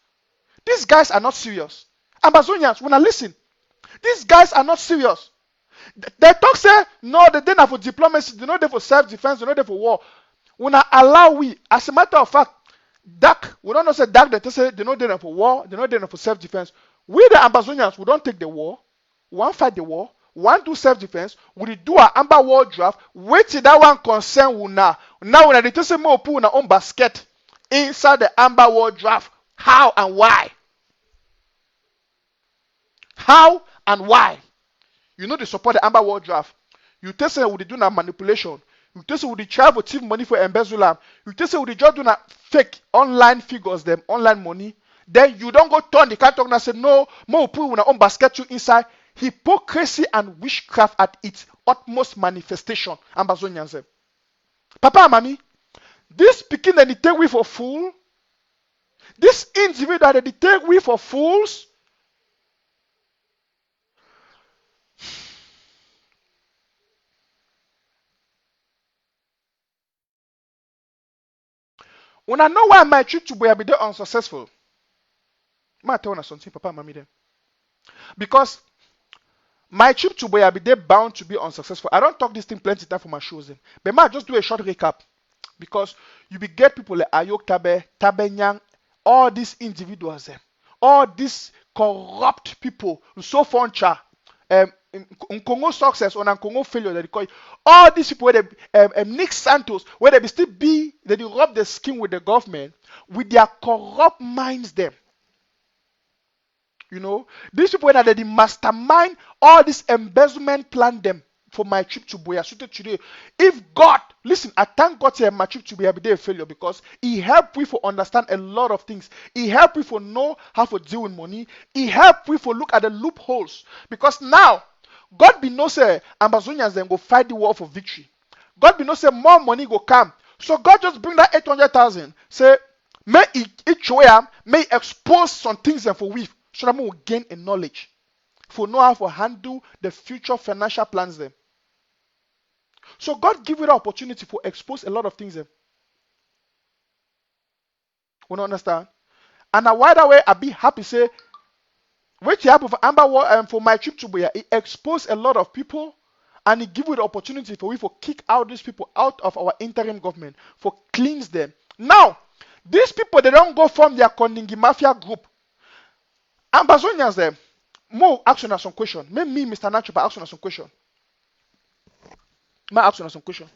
These guys are not serious. Amazonians, una listen. These guys are not serious. They talk say no, they don't have for diplomacy, they not there for self-defense, they not there for war. Una allow we, as a matter of fact, dark, we don't know say dark they say they not there for war, they not there for self-defense. We the Amazonians, we don't take the war, we want fight the war, we want do self-defense, we do our Amba World Draft, wait till that one concern una. Now when they say more put una own basket inside the Amba World Draft, how and why? How and why? You know they support the Amba World Draft. You tell say would they do na manipulation. You tell say would they try to thief money for embezzlement. You tell say would they just do na fake online figures, them online money. Then you don't go turn the cat and say no, more put una own basket to inside. Hypocrisy and witchcraft at its utmost manifestation. Amazonians say, Papa and Mommy, this speaking that they take we for fool. This individual that they take we for fools. When I know why my trip to Boya be unsuccessful, I tell you something, Papa, Mommy, then. Because my trip to Boya be bound to be unsuccessful. I don't talk this thing plenty time for my shows, then. But I just do a short recap. Because you be get people like Ayok Tabe, Tabe Nyang, all these individuals, them, all these corrupt people, so funcha, Congo success or Congo failure that they call it. All these people where they Nick Santos, where they still be, they rub the skin with the government with their corrupt minds them. You know, these people that they mastermind all this embezzlement plan them for my trip to Boya today. If God, listen, I thank God my trip to Boya be a failure because He helped me for understand a lot of things. He helped me for know how to deal with money. He helped me for look at the loopholes because now God be no say Amazonians then go fight the war for victory. God be no say more money go come. So God just bring that 800,000. Say may each way may expose some things and for we so that we will gain a knowledge for know how to handle the future financial plans them. So God give you the opportunity for expose a lot of things them. You don't understand? And a wider way I be happy say which happened for Amba for my trip to Boya, it exposed a lot of people and it give you the opportunity for we for kick out these people out of our interim government, for cleanse them. Now, these people they don't go from their Kondengui Mafia group. Ambazonians them, more action on some question. Maybe me, Mr. Nacho, but action on some question. My action on some question.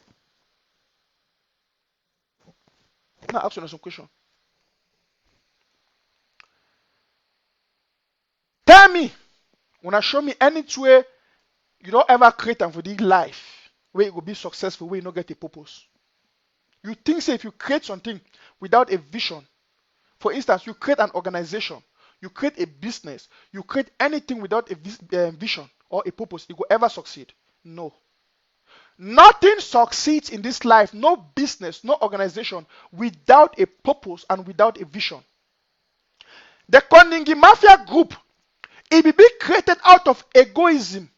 My action on some question. Tell me, when I show me any way you don't ever create them for this life where it will be successful, where you don't get a purpose. You think say if you create something without a vision, for instance, you create an organization, you create a business, you create anything without a vision or a purpose, it will ever succeed. No. Nothing succeeds in this life, no business, no organization, without a purpose and without a vision. The Kondengui Mafia group, it will be created out of egoism.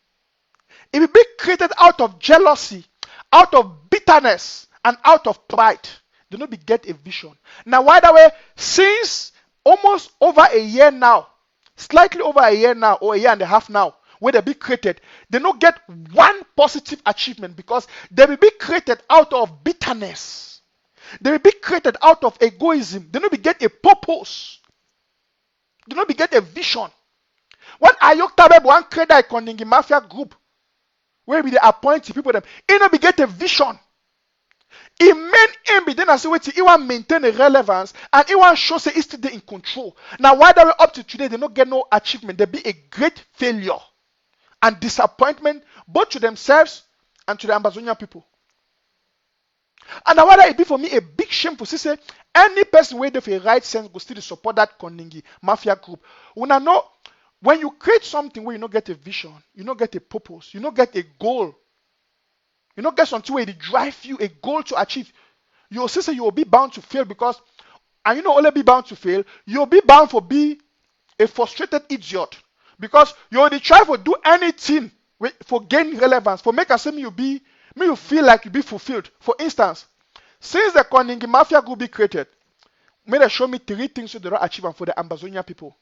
It will be created out of jealousy, out of bitterness, and out of pride. They don't be get a vision. Now, by the way, since almost over a year now, slightly over a year now, or a year and a half now, where they be created, they don't get one positive achievement because they will be created out of bitterness. They will be created out of egoism. They don't be get a purpose. They don't be get a vision. When Ayok Tabe one create a Kondengui Mafia group, where we the appointed people them, it don't be get a vision. It mean him be then as he want maintain a relevance and he want show say he's still in control. Now why they up to today they don't get no achievement, they be a great failure and disappointment both to themselves and to the Ambazonian people. And now why it be for me a big shame for say Any person with the right sense go still support that Kondengui Mafia group. Una know when you create something where you don't get a vision, you don't get a purpose, you don't get a goal, you don't get something where it drive you, a goal to achieve, you'll say you will be bound to fail because, and you know only be bound to fail, you'll be bound for be a frustrated idiot because you already try to do anything for gain relevance, for make us say you feel like you be fulfilled. For instance, since the Kondengui Mafia group be created, may they show me 3 things they don't achieve for the Ambazonia people.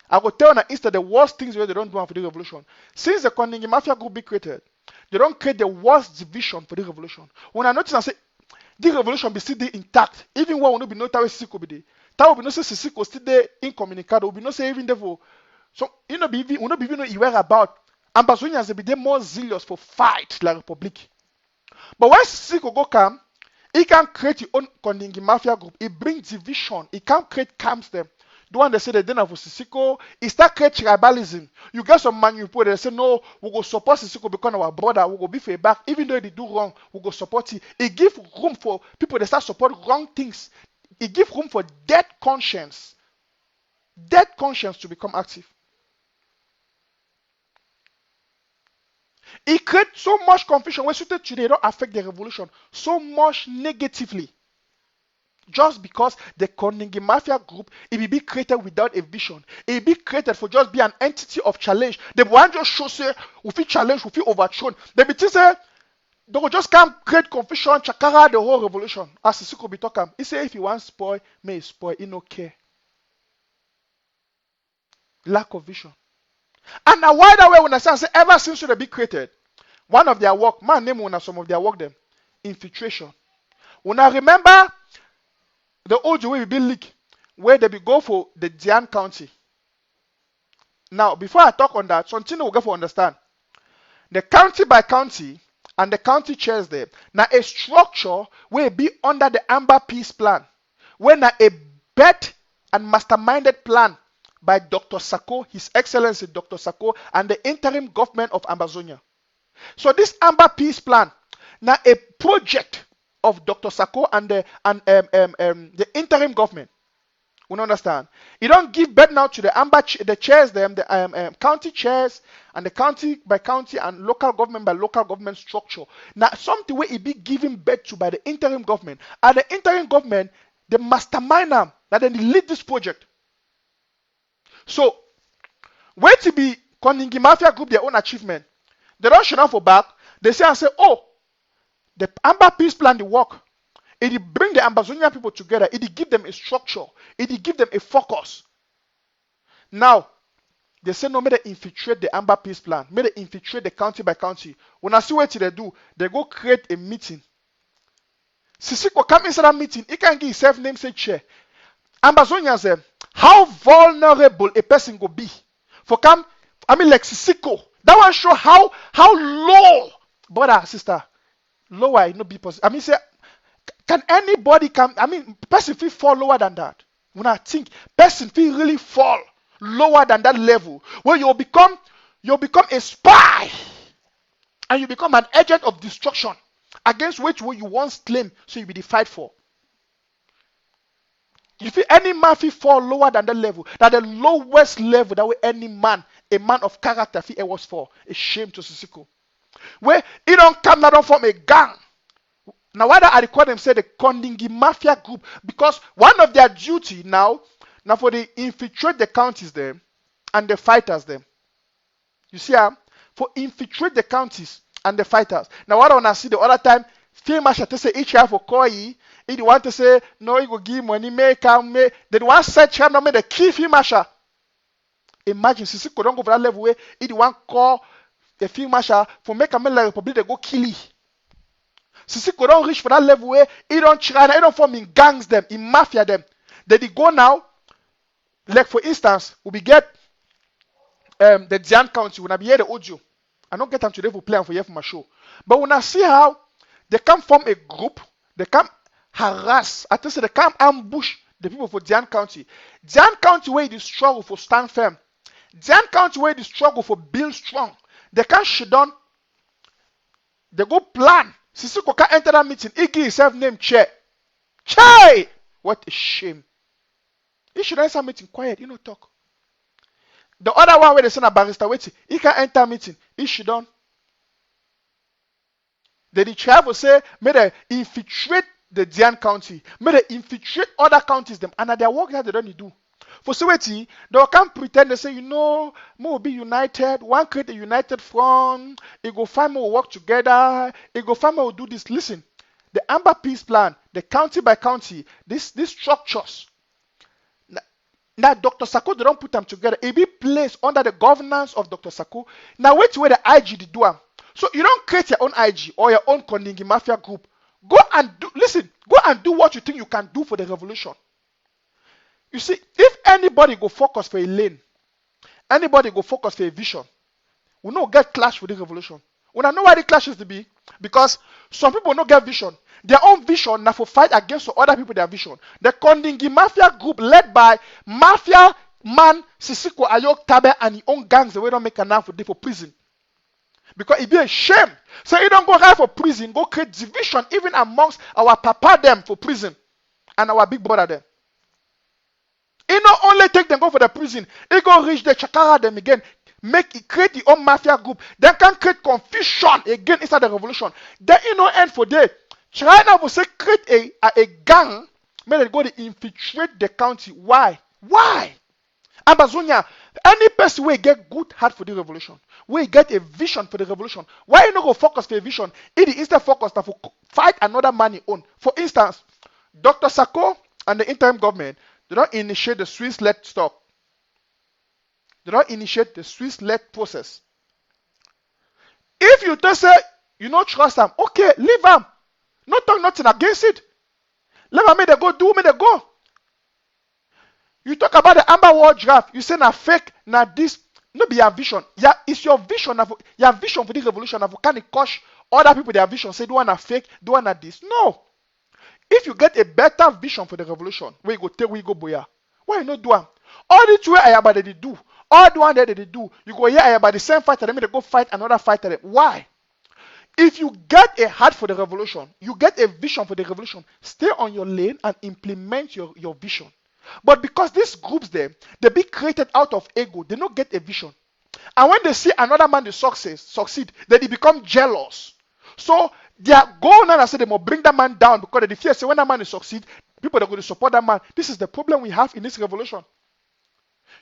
I will tell you instead the worst things they don't do for the revolution. Since the Kondengui Mafia group be created, they don't create the worst division for the revolution. When I notice and say the revolution be still intact, even when we no be no Tawe Sissoko be there. Tawe be no say Sissoko still there incommunicado, we be no say even devil. So you know be we no be no aware about Ambazonians they be there more zealous for fight la Republic. But when Sissoko go come, he can create his own Kondengui Mafia group. He brings division. He can create camps them. The one they say they didn't have Sissoko, he start create tribalism. You get some man you put they say no, we go support Sissoko because our brother, we go be for back. Even though they do wrong, we go support it. It give room for people that start support wrong things. It give room for dead conscience to become active. It creates so much confusion when today don't affect the revolution so much negatively. Just because the Kondengui Mafia group, it will be created without a vision. It will be created for just be an entity of challenge. They won't just show say, we feel challenged, we feel overthrown. They will just say, they will just come create confusion, chakara the whole revolution. As Sissoko be talking, he say if you want spoil, may spoil, he no care. Lack of vision. And now why that way when I say ever since they be created, one of their work, man name one of some of their work them, infiltration. When I remember the old way we be leak, where they be go for the Dian County. Now, before I talk on that, something we get to understand. The county by county and the county chairs there. Now a structure will be under the Amba peace plan. Where now a bet and masterminded plan by Dr. Sako, His Excellency Dr. Sako, and the interim government of Ambazonia. So this Amba peace plan, now a project of Dr. Sako and the interim government. We don't understand. You don't give birth now to the Amba the chairs, the county chairs, and the county by county and local government by local government structure. Now something where it be given birth to by the interim government. And the interim government, the mastermind them, that then they lead this project. So, where to be Kondengui Mafia group their own achievement, they don't shut down for back. They say and say, oh, the Amba peace plan they work. It bring the Ambazonia people together. It give them a structure. It give them a focus. Now, they say no, may they infiltrate the Amba peace plan. May they infiltrate the county by county. When I see what they do, they go create a meeting. Sissoko come inside that meeting. He can give himself name say chair. Ambazonians say, how vulnerable a person go be for come. I mean like Sissoko. That one show how low, brother, sister, lower it no be possible. I mean say, can anybody come? I mean, person feel fall lower than that. When I think person feel really fall lower than that level, where you become a spy, and you become an agent of destruction against which you once claim, so you be the fight for. You feel any man feel fall lower than that level, that the lowest level that way any man, a man of character, feel was for. A shame to Sissoko. Where he don't come not from a gang. Now why I record them say the Kondengui Mafia group, because one of their duty now for the infiltrate the counties them and the fighters them. You see for infiltrate the counties and the fighters. Now what I wanna see the other time, Field Marshal to say each year for Koi, he want to say no, he go give money, make they want set him no make the key Field Marshal. Imagine Sissoko don't go for that level where he want call the Field Marshal for make a la Republic they go kill he. Sissoko don't reach for that level where he don't try, he don't form in gangs them, in mafia them. They go now, like for instance, we get the Dian County, when I be here the audio. I don't get them today for play for here for my show. But when I see how they can form a group, they can harass, I tell you, they can ambush the people for Dian County. Dian County where they struggle for stand firm. Dian County where they struggle for build strong. They can shut down. They go plan. Sissoko can enter that meeting. He give himself name chair. Chai! What a shame. He should enter meeting quiet, you know, talk. The other one where they send a barrister waiting, he can enter meeting. He should don't. They did travel say, may they infiltrate the Dian County, may they infiltrate other counties them, and at their work that they don't do. For Soweti, they can't pretend they say, you know, we will be united, one create a united front, it go find more work together, it go find more do this. Listen, the Amba peace plan, the county by county, these structures. Now Dr. Sako, they don't put them together. It be placed under the governance of Dr. Sako. Now wait where the IG did do them. So you don't create your own IG or your own Kondengui Mafia group. Go and do, listen, go and do what you think you can do for the revolution. You see, if anybody go focus for a lane, anybody go focus for a vision, we no get clash for the revolution. We don't know why the clash is to be. Because some people no get vision. Their own vision now for fight against other people their vision. The Kondengui Mafia group led by Mafia man Sisiko Ayok Tabe and his own gangs, the way don't make enough for prison. Because it be a shame. So you don't go right for prison, go create division even amongst our papa them for prison and our big brother them. It not only take them go for the prison, it go reach the chakara them again, make it create the own mafia group, then can create confusion again inside the revolution. Then you know end for day. China will say create a gang, may they go to infiltrate the county. Why? Why? Amazonia, any person will get good heart for the revolution, will get a vision for the revolution. Why you not go focus for a vision? It is the focus to fight another man you own. For instance, Dr. Sako and the interim government, they don't initiate the Swiss-led stop. They don't initiate the Swiss-led process. If you just say you don't trust them, okay, leave them. Not talk nothing against it. Let them make they go, do me they go. You talk about the Amba War draft, you say na fake, na this, no be your vision. Yeah, it's your vision. Your vision for the revolution. Of can it cost other people their vision? Say, do one na fake, do one na this. No. If you get a better vision for the revolution, where you go take, where you go boya, why you not do them? All the two Ayaba they do, all the one that they do, you go here Ayaba the same fighter, then they go fight another fighter. Why? If you get a heart for the revolution, you get a vision for the revolution, stay on your lane and implement your vision. But because these groups there, they be created out of ego, they don't get a vision. And when they see another man succeed, then they become jealous. So they are going on and say they must bring that man down because they fear say when that man is succeed, people are going to support that man. This is the problem we have in this revolution.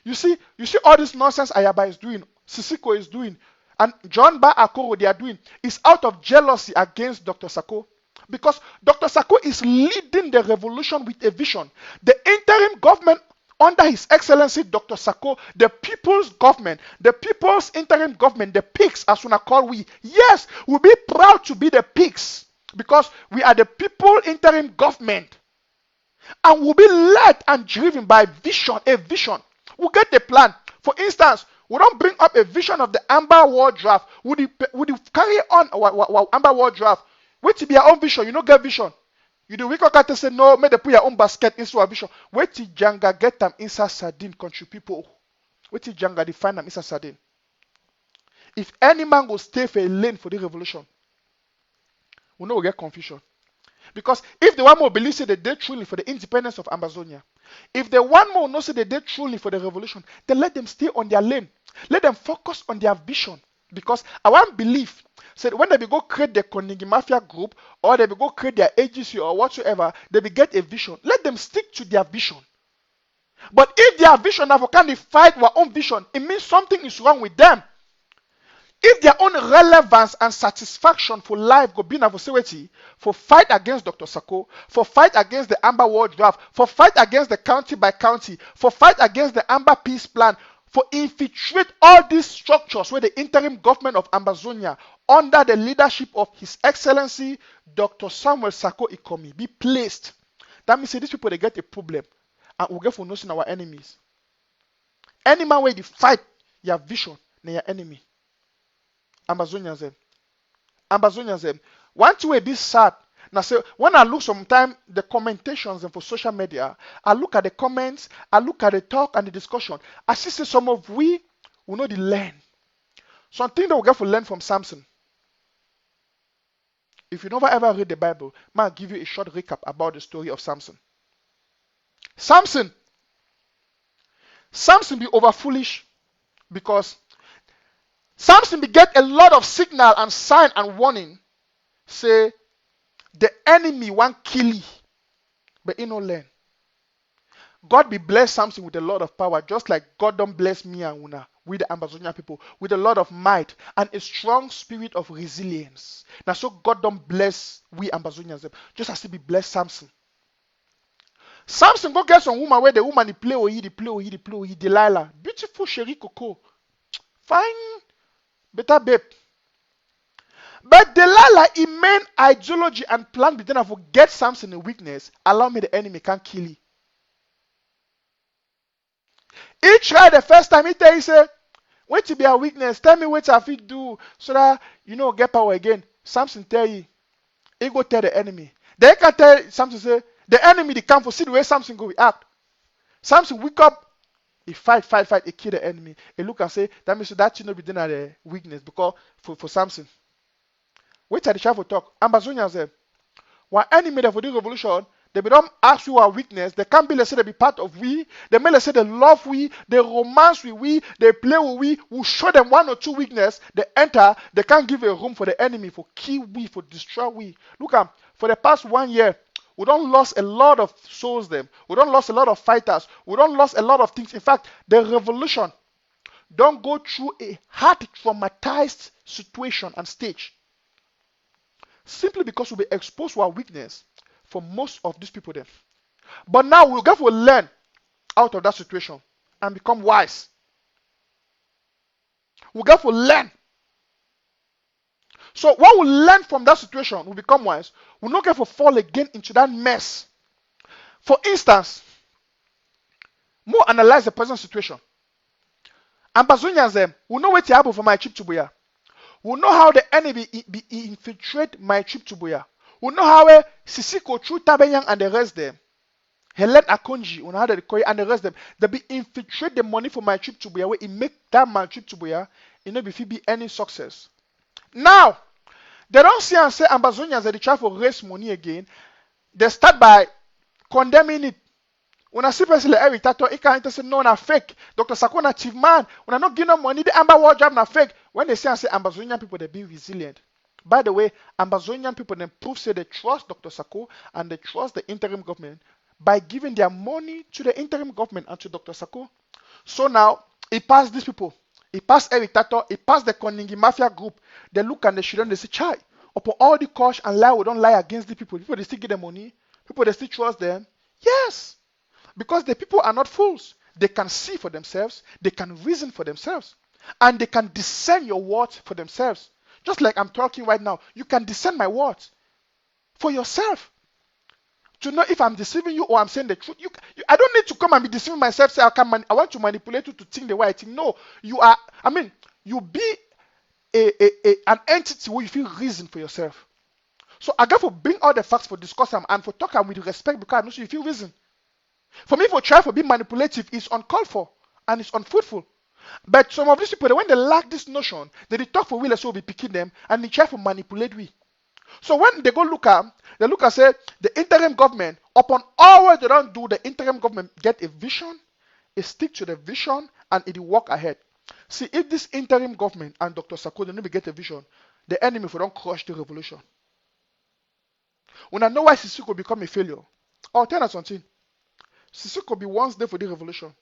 You see all this nonsense Ayaba is doing, Sisiko is doing, and John Ba Akoro they are doing is out of jealousy against Dr. Sako. Because Dr. Sako is leading the revolution with a vision. The interim government under His Excellency Dr. Sako, the people's government, the people's interim government, the pigs as we call we. Yes, we'll be proud to be the pigs because we are the people interim government. And we'll be led and driven by vision, a vision. We'll get the plan. For instance, we don't bring up a vision of the Amba War draft. Would you carry on our Amba War draft? Wait to be your own vision, you don't get vision. You do weak to say no, make they put your own basket into a vision. Wait till Janga get them inside sardine, country people. Wait till Janga define them inside sardine. If any man will stay for a lane for the revolution, we know we get confusion. Because if the one more believe say they did truly for the independence of Amazonia, if the one more not say they did truly for the revolution, then let them stay on their lane. Let them focus on their vision. Because I want belief said when they be go create the Kondengui Mafia group or they be go create their agency or whatsoever, they be get a vision. Let them stick to their vision. But if their vision now can they fight our own vision, it means something is wrong with them. If their own relevance and satisfaction for life go be na for fight against Dr. Sako, for fight against the Amba War draft, for fight against the county by county, for fight against the Amba peace plan, for infiltrate all these structures where the interim government of Amazonia under the leadership of His Excellency Dr. Samuel Sako Ikomi be placed. That means these people they get a problem and we get for noticing our enemies. Any man where they fight your vision, they your enemy. Amazonians them. Amazonians them. One two way be sad. Now say when I look sometimes the commentations and for social media, I look at the comments, I look at the talk and the discussion. I see say some of we will know the learn. Something that we get to learn from Samson. If you never ever read the Bible, I'll give you a short recap about the story of Samson. Samson be over foolish because Samson be get a lot of signal and sign and warning. Say the enemy want kill you, but he no learn. God be bless Samson with a lot of power, just like God don't bless me and Una, with the Amazonian people, with a lot of might and a strong spirit of resilience. Now, so God don't bless we Amazonians, just as he be bless Samson. Samson go get some woman where the woman he play or he Delilah, beautiful Sherry Coco, fine, better babe. But Delilah, in main ideology and plan, be then forget Samson a weakness. Allow me the enemy can't kill you. He tried the first time, he tell you, say, wait to be a weakness, tell me what I fit do so that you know get power again. Samson tell you, he go tell the enemy. Then he can tell Samson, say, the enemy they come for, see the way Samson go react. Samson wake up, he fight, he kill the enemy. He look and say, that means that you know be done at the weakness because for Samson. Wait till the child for talk. Ambazonians say, when enemy for the revolution, they don't ask you our weakness. They can't be let's say they be part of we. They may let's say they love we, they romance with we, they play with we. We show them one or two weakness. They enter. They can't give a room for the enemy for kill we, for destroy we. Look at for the past 1 year, we don't lost a lot of souls. Them. We don't lost a lot of fighters. We don't lost a lot of things. In fact, the revolution don't go through a hard traumatized situation and stage. Simply because we'll be exposed to our weakness for most of these people then. But now we'll get to learn out of that situation and become wise. We'll get to learn. So when we learn from that situation, we become wise. We'll not get to fall again into that mess. For instance, more analyze the present situation. Ambazonians will know what happened for my trip to Buya. We know how the enemy be infiltrate my trip to Buya. We know how Sisiko, True Tabenyang, and the rest them. Helen Akonji, we know how they call and the rest them. They be infiltrate the money for my trip to Buya. Where it make that my trip to Buya, it no be any success. Now, they don't see and say Ambazonians that they try to raise money again. They start by condemning it. When I see person like Eric Tato, he can't say no, na fake. Dr. Sakona chief man, when I not give no money, the Amba war job na fake. When they say and say Ambazonian people, they be resilient. By the way, Ambazonian people then prove say they trust Dr. Sako and they trust the interim government by giving their money to the interim government and to Dr. Sako. So now, he passed these people. He passed Eric Tato, he passed the Kondengui Mafia group. They look and they shouldn't, they say, chai, upon all the cost and lie, we don't lie against the people. People, they still give them money. People, they still trust them. Yes. Because the people are not fools. They can see for themselves. They can reason for themselves. And they can discern your words for themselves. Just like I'm talking right now. You can discern my words for yourself. To know if I'm deceiving you or I'm saying the truth. I don't need to come and be deceiving myself. Say I want to manipulate you to think the way I think. No. You be an entity where you feel reason for yourself. So I got to bring all the facts for discussion and for talking with respect because I know so you feel reason. For me, for try to be manipulative is uncalled for and it's unfruitful. But some of these people, when they lack this notion, they talk for will so be picking them and they try to manipulate we. So when they go look at, they look and say the interim government, upon all what they don't do, the interim government get a vision, it stick to the vision, and it walk ahead. See, if this interim government and Dr. Sako don't get a vision, the enemy will don't crush the revolution. When I know why Sisiko become a failure, I'll tell us something. Sisiko be once there for the revolution.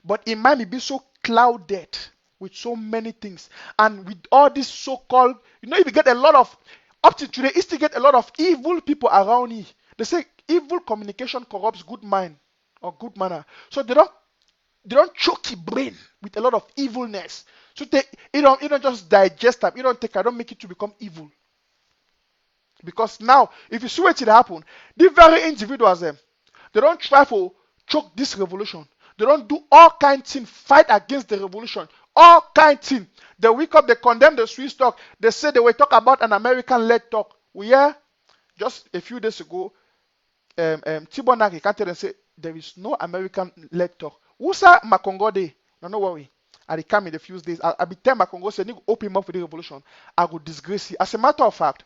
But it might be so clouded with so many things. And with all this so-called, if you get a lot of, up to today, you still get a lot of evil people around you. They say evil communication corrupts good mind or good manner. So they don't choke your brain with a lot of evilness. So you don't just digest them. You don't make it to become evil. Because now, if you see what it happen, the very individuals they don't try to choke this revolution. They don't do all kinds of things, fight against the revolution. All kinds of things. They wake up, they condemn the Swiss talk. They say they will talk about an American-led talk. We hear just a few days ago, Tibonaki can't tell them say there is no American-led talk. Usa Makongode, no worry. and they come in a few days. I'll be telling my Congo say, "Need open him up for the revolution." I will disgrace you. As a matter of fact,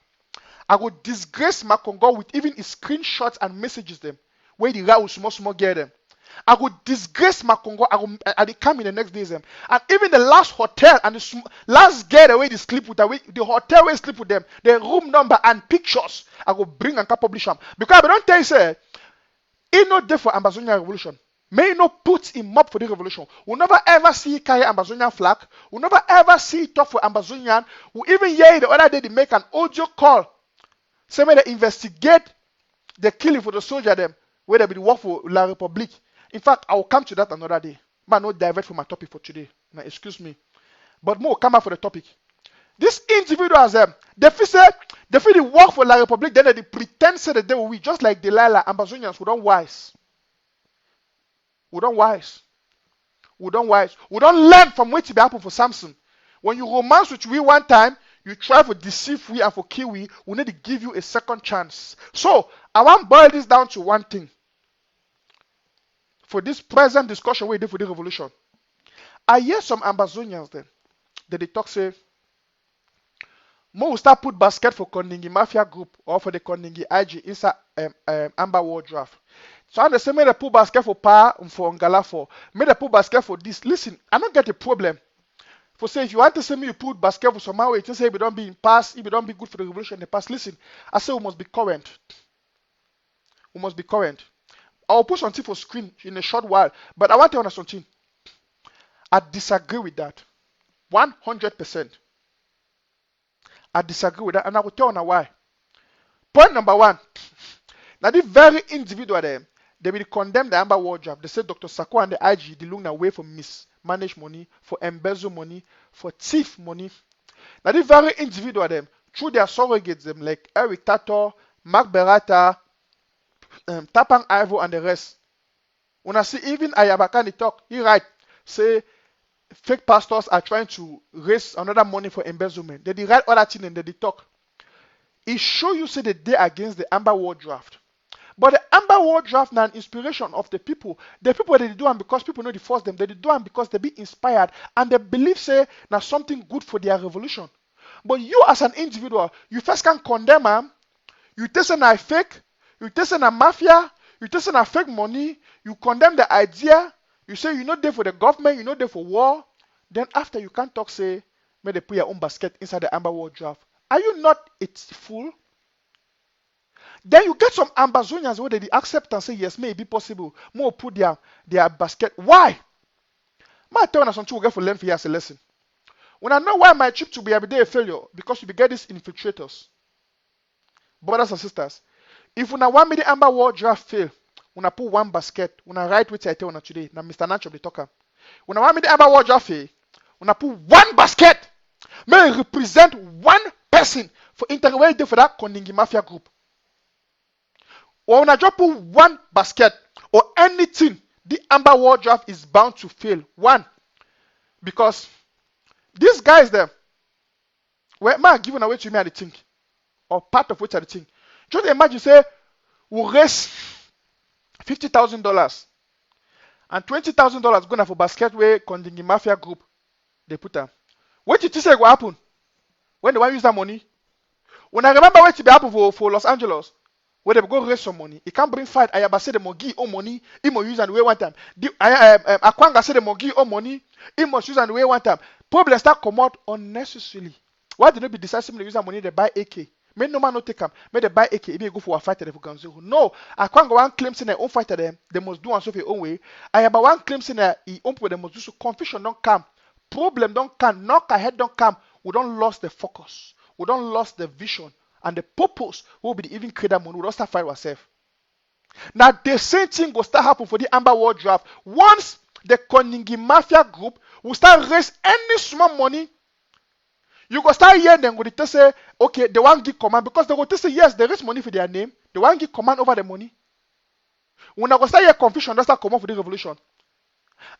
I will disgrace my Congo with even his screenshots and messages them where the guy will small get them. I will disgrace my Congo. I will come in the next days them. And even the last hotel and the last girl the way they sleep with the hotel where they sleep with them, the room number and pictures, I will bring and can publish them. Because I don't tell you say, he not there for Ambazonian revolution. May not put him up for the revolution. We'll never ever see carry Ambazonian flag. We'll never ever see talk for Ambazonian. We'll even hear the other day they make an audio call. Say when they investigate the killing for the soldier them, where they be the work for La République. In fact, I will come to that another day. But not divert from my topic for today. Now, excuse me. But more come out for the topic. These individuals, they feel the work for La République, then they pretend say that they will be just like Delilah, Ambazonians who don't wise. We don't wise. We don't wise. We don't learn from what to happen for Samson. When you romance with we one time, you try to deceive we and for kill we need to give you a second chance. So, I want to boil this down to one thing. For this present discussion we did for the revolution. I hear some Ambazonians then, that they talk say, Mo will start put basket for Kondengui Mafia group or for the Kondengui IG inside Amba War Draft. So I understand, may they put basket for Pa for Ngala for, may they put basket for this. Listen, I don't get a problem. For say, if you want to say me you put basket for somehow, it just say if you don't be in past, if you don't be good for the revolution in the past. Listen, I say we must be current. We must be current. I will put something for screen in a short while, but I want to understand something. I disagree with that. 100%. I disagree with that, and I will tell you why. Point number one. Now, the very individual there, they will condemn the Amba War Draft. They say Dr. Sako and the IG, they look away for mismanaged money, for embezzle money, for thief money. Now, the very individual them, through their surrogates, them like Eric Tato, Mark Berata, Tapang Ivo, and the rest. When I see even Ayabakani talk, he write, say, fake pastors are trying to raise another money for embezzlement. They write other things and they talk. It show you say that they against the Amba War Draft. But the Amba War Draft now an inspiration of the people. The people they do them because people know they force them. They do them because they be inspired and they believe say now something good for their revolution. But you as an individual, you first can condemn them. You tell them a fake. You tell them a mafia. You tell them a fake money. You condemn the idea. You say you're not there for the government. You're not there for war. Then after you can't talk say, may they put your own basket inside the Amba War Draft. Are you not a fool? Then you get some Ambazonians where they accept and say, yes, may it be possible. More put their basket. Why? My tell you something we get for learn for you as a lesson. When I know why my trip to be every day a failure, because you get these infiltrators. Brothers and sisters, if when I want me the Amba War Draft fail, when I put one basket, when I write what I tell you today, now Mr. Nacho the talker. When I want me the Amba War Draft fail, when I put one basket, may it represent one person for interrogate for that Kondengui Mafia group. Or when I just put one basket or anything, the Amba War Draft is bound to fail. One, because these guys there, where am I giving away to me at the thing? Or part of which are the thing? Just imagine, say, we'll raise $50,000 and $20,000 going for basket where Kondengui Mafia group they put them. What did you say will happen? When they want to use that money? When I remember what it happen for Los Angeles, where they go raise some money, it can't bring fight. Ayaba say they must give all money, he must use and way one time. Akwanga say they must give all money, he must use and way one time. Problems start come out unnecessarily. Why did they be decisive to use that money? They buy AK. May no man not take them. May they buy AK. They go for a fight for Ground Zero. No, Akwanga one claims in their own fight them. They must do and so their own way. Ayaba one claims in their own way. They must do so. Confusion don't come. Problem don't come. Knock ahead don't come. We don't lost the focus. We don't lost the vision. And the purpose will be to even create that money. We don't start fight ourselves. Now the same thing will start happen for the Amba War Draft. Once the Kondengui Mafia group will start raise any small money, you go start hearing them when they say, okay, they want to give command because they will say yes, they raise money for their name. They want to give command over the money. When I go start hear confusion, they start come up for the revolution.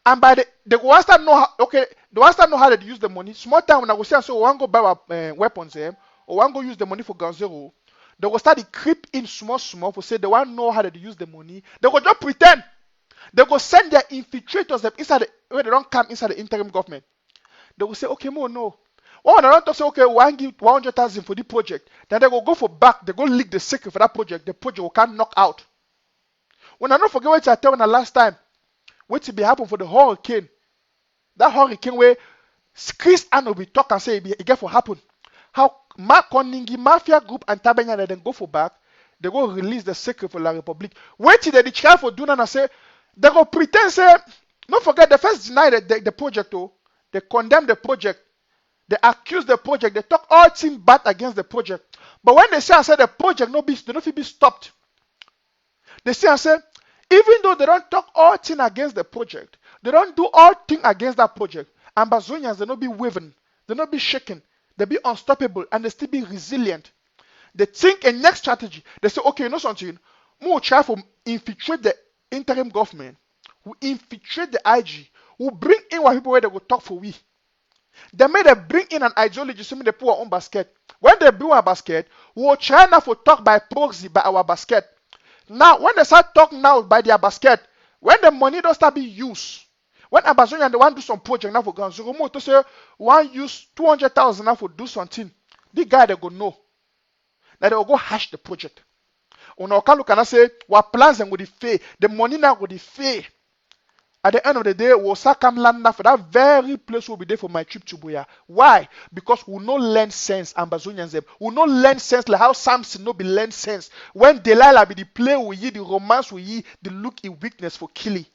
And by they will start know how, okay, they will start know how they use the money. Small time when I go say so, we want to go buy weapons here. Or one go use the money for Ground Zero, they will start to creep in small for say they want to know how to use the money. They will just pretend. They go send their infiltrators them inside where they don't come inside the interim government. They will say, okay, more no. One they don't talk say, okay, we want give 100,000 for the project. Then they go for back, they go leak the secret for that project. The project will can't knock out. When I don't forget what I tell you the last time, what will be happen for the hurricane. That hurricane where Chris Anno will talk and say it get for happen. How Kondengui Mafia group and Tabanya they then go for back, they go release the secret for La Republique. Wait till they try for doing and say, they go pretend say, don't forget they first deny the project, oh. They condemn the project. They accuse the project. They talk all things bad against the project. But when they say the project no be stopped. They say even though they don't talk all things against the project, they don't do all things against that project. Ambazonians, they not be wavering, they not be shaken, they be unstoppable, and they still be resilient. They think a next strategy. They say, okay, you know something? We'll try to infiltrate the interim government. We'll infiltrate the IG. We'll bring in what people where they will talk for we. They may they bring in an ideology, so they put our own basket. When they bring our basket, we'll try now to talk by proxy by our basket. Now, when they start talking now by their basket, when the money don't start being used, when Amazonian they want to do some project now for Ganzurumo to say want use 200,000 now for do something, the guy they go know. Now they will go hash the project. On our look and say what plans and would fail, the money now would fail. At the end of the day, we'll come land now for that very place will be there for my trip to Buya. Why? Because we no learn sense, Ambazonians. We no learn sense like how Samson no be learn sense. When Delilah be the play with ye, the romance with ye, the look in weakness for killing.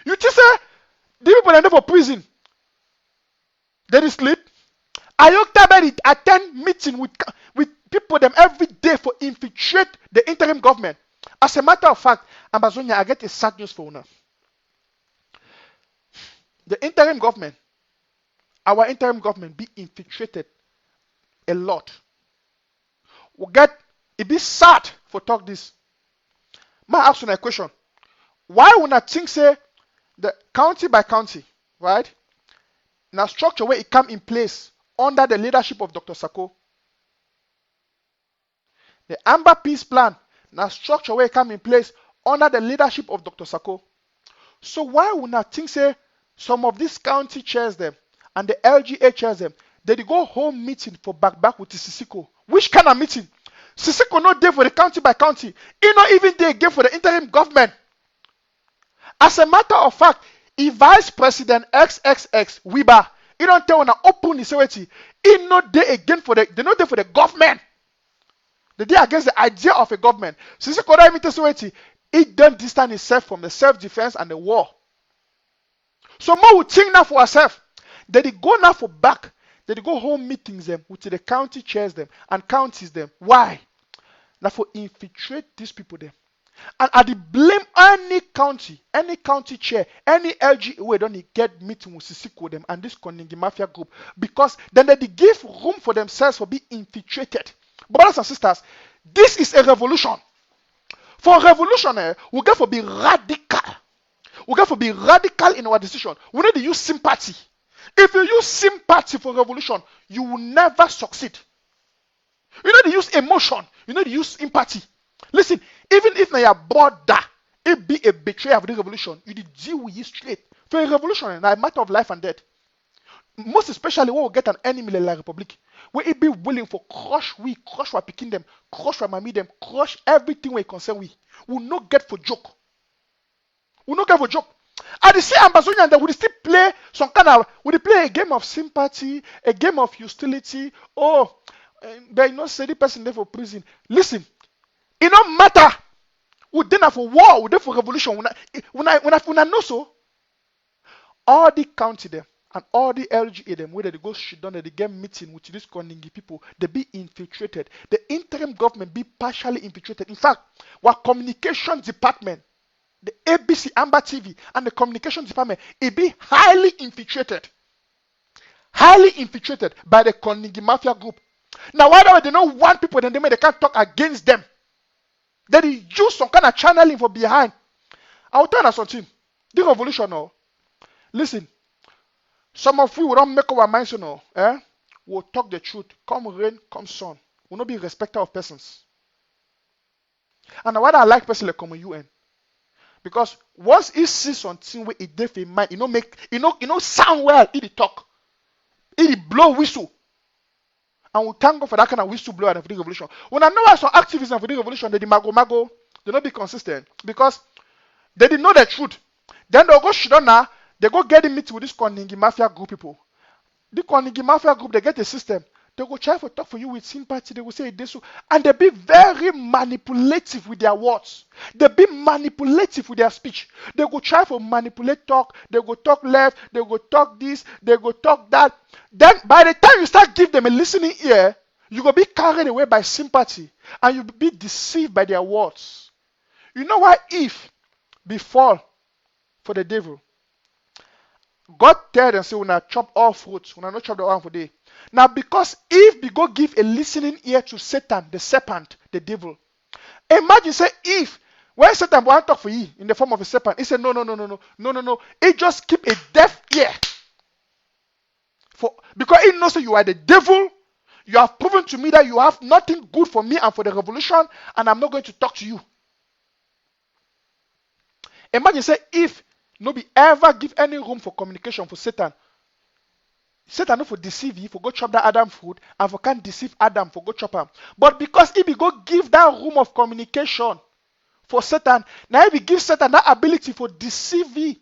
You just say the people are there for prison. They did sleep. Ayokta attend meeting with people them every day for infiltrate the interim government. As a matter of fact, Amazonia, I get a sad news for you now. The interim government, our interim government, be infiltrated a lot. It be sad for talk this. May I ask you a question? Why would not think say the county by county, right? Now structure where it come in place under the leadership of Dr. Sako. The Amba peace plan. Now structure where it come in place under the leadership of Dr. Sako. So why would not think say some of these county chairs them and the LGA chairs them, they go home meeting for back with the Sisiko. Which kind of meeting? Sisiko not there for the county by county. He not even there again for the interim government. As a matter of fact, if Vice President XXX Wiba, he don't tell when I open his way, he not there again for they not there for the government. They there against the idea of a government. Since he don't distance himself from the self-defense and the war. So more we think now for ourselves. They go now for back. They go home meetings them with the county chairs them and counties them. Why? Now for infiltrate these people them. And I blame any county chair, any LG who don't get meeting with Sisiko them and this Kondengui Mafia group because then they give room for themselves for being infiltrated. Brothers and sisters, this is a revolution. For a revolution, we got to be radical. We got to be radical in our decision. We need to use sympathy. If you use sympathy for revolution, you will never succeed. You need to use emotion. You need to use empathy. Listen, even if you are border, it be a betrayal of the revolution, you did deal with it straight. For a revolution, it's a matter of life and death. Most especially when we get an enemy like La Republique, where it be willing for crush our picking them, crush our mommy them, crush everything we concern we. Will not get for joke. Will not get for joke. At the same Amazonian that would still play some kind of, would play a game of sympathy, a game of hostility. Oh, but you know, say the person there for prison. Listen, it don't matter. We did for war, we did for revolution. When I know so, all the county them and all the LGA them, whether they go shit down, they get meeting with this Kondengui people, they be infiltrated. The interim government be partially infiltrated. In fact, our communication department, the ABC Amba TV and the communication department, it be highly infiltrated by the Kondengui Mafia group. Now, why they don't want people, then they can't talk against them. They use some kind of channeling for behind. I'll tell you something. The revolution, listen, some of you will not make our minds, we'll talk the truth. Come rain, come sun. We'll not be respecter of persons. And what I like personally come UN. Because once he sees something where it deaf in mind, sound well, it talk. It blow whistle. And we thank God for that kind of whistle blower for the revolution. When I know why some activism for the revolution, they mago, they not be consistent. Because they didn't know the truth. Then they'll go Shidona, they go get a meet with this Kondengui Mafia group people. The Kondengui Mafia group, they get a system. They go try to talk for you with sympathy. They will say this, and they be very manipulative with their words. They be manipulative with their speech. They go try to manipulate talk. They go talk left. They go talk this. They go talk that. Then by the time you start give them a listening ear, you go be carried away by sympathy, and you be deceived by their words. You know why Eve befall for the devil? God tell them, say, when I chop all fruits, when I not chop the one for day. Now, because if we go give a listening ear to Satan, the serpent, the devil. Imagine, say, if when Satan want to talk for you in the form of a serpent, he said, no. He just keep a deaf ear. Because he knows that you are the devil. You have proven to me that you have nothing good for me and for the revolution, and I'm not going to talk to you. Imagine, say, if nobody ever give any room for communication for Satan. Satan not for deceive you, for go chop that Adam food, and for can't deceive Adam, for go chop him. But because if he go give that room of communication for Satan, now if he give Satan that ability for deceive you.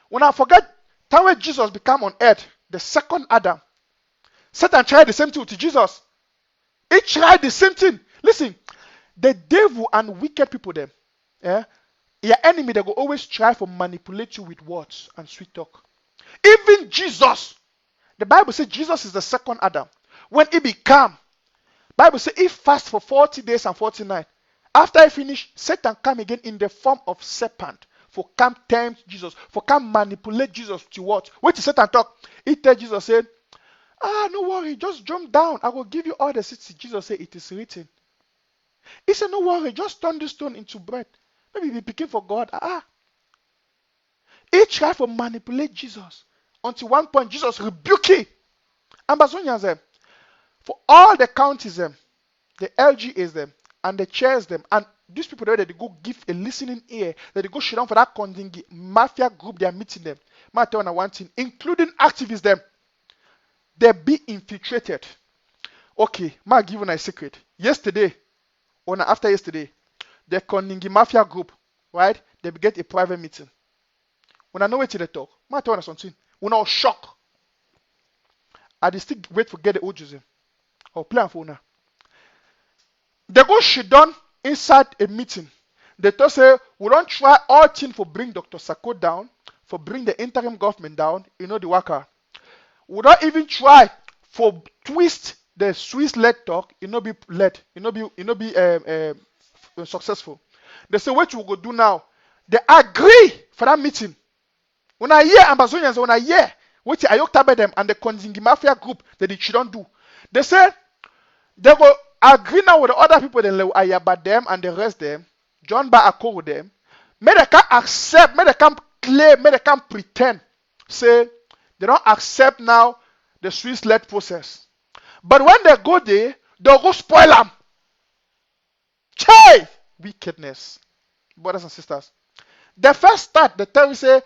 When I forget time when Jesus became on earth, the second Adam, Satan tried the same thing to Jesus. He tried the same thing. Listen, the devil and wicked people them, your enemy, they will always try to manipulate you with words and sweet talk. Even Jesus, the Bible says Jesus is the second Adam. When he became, Bible says he fast for 40 days and 40 nights. After he finished, Satan come again in the form of serpent for come tempt Jesus, for come manipulate Jesus to what? What did Satan talk? He tell Jesus, said, no worry, just jump down. I will give you all the cities. Jesus said, it is written. He said, no worry, just turn this stone into bread. Maybe be picking for God. He tried to manipulate Jesus. Until one point, Jesus rebuked him. Amba, for all the counties, the LGAs, and the chairs, and these people that they go give a listening ear, that they go shit down for that Kondengui Mafia group, they are meeting them. I tell you one thing, including activists, they be infiltrated. Okay, I give you a secret. Yesterday, or after yesterday, the Kondengui Mafia group, right? They get a private meeting. When I know what they talk, I tell you something. When I was shocked, I still wait for get the OJs. Or plan for now. They go shit down inside a meeting. They just say, we don't try all things for bring Dr. Sickod down, for bring the interim government down, the worker. We don't even try for twist the Swiss-led talk, be led, be successful. They say, what we go do now? They agree for that meeting. When I hear Ambazonians, when I hear what Ayok them and the Kondengui Mafia group that they shouldn't do, they say they go agree now with the other people, then Ayaba them and the rest them, John Ba Akko with them. May they can't accept, may they can't claim, may they can't pretend. Say they don't accept now the Swiss-led process. But when they go there, they'll go spoil them. Chey! Wickedness. Brothers and sisters. The first start, the tell you say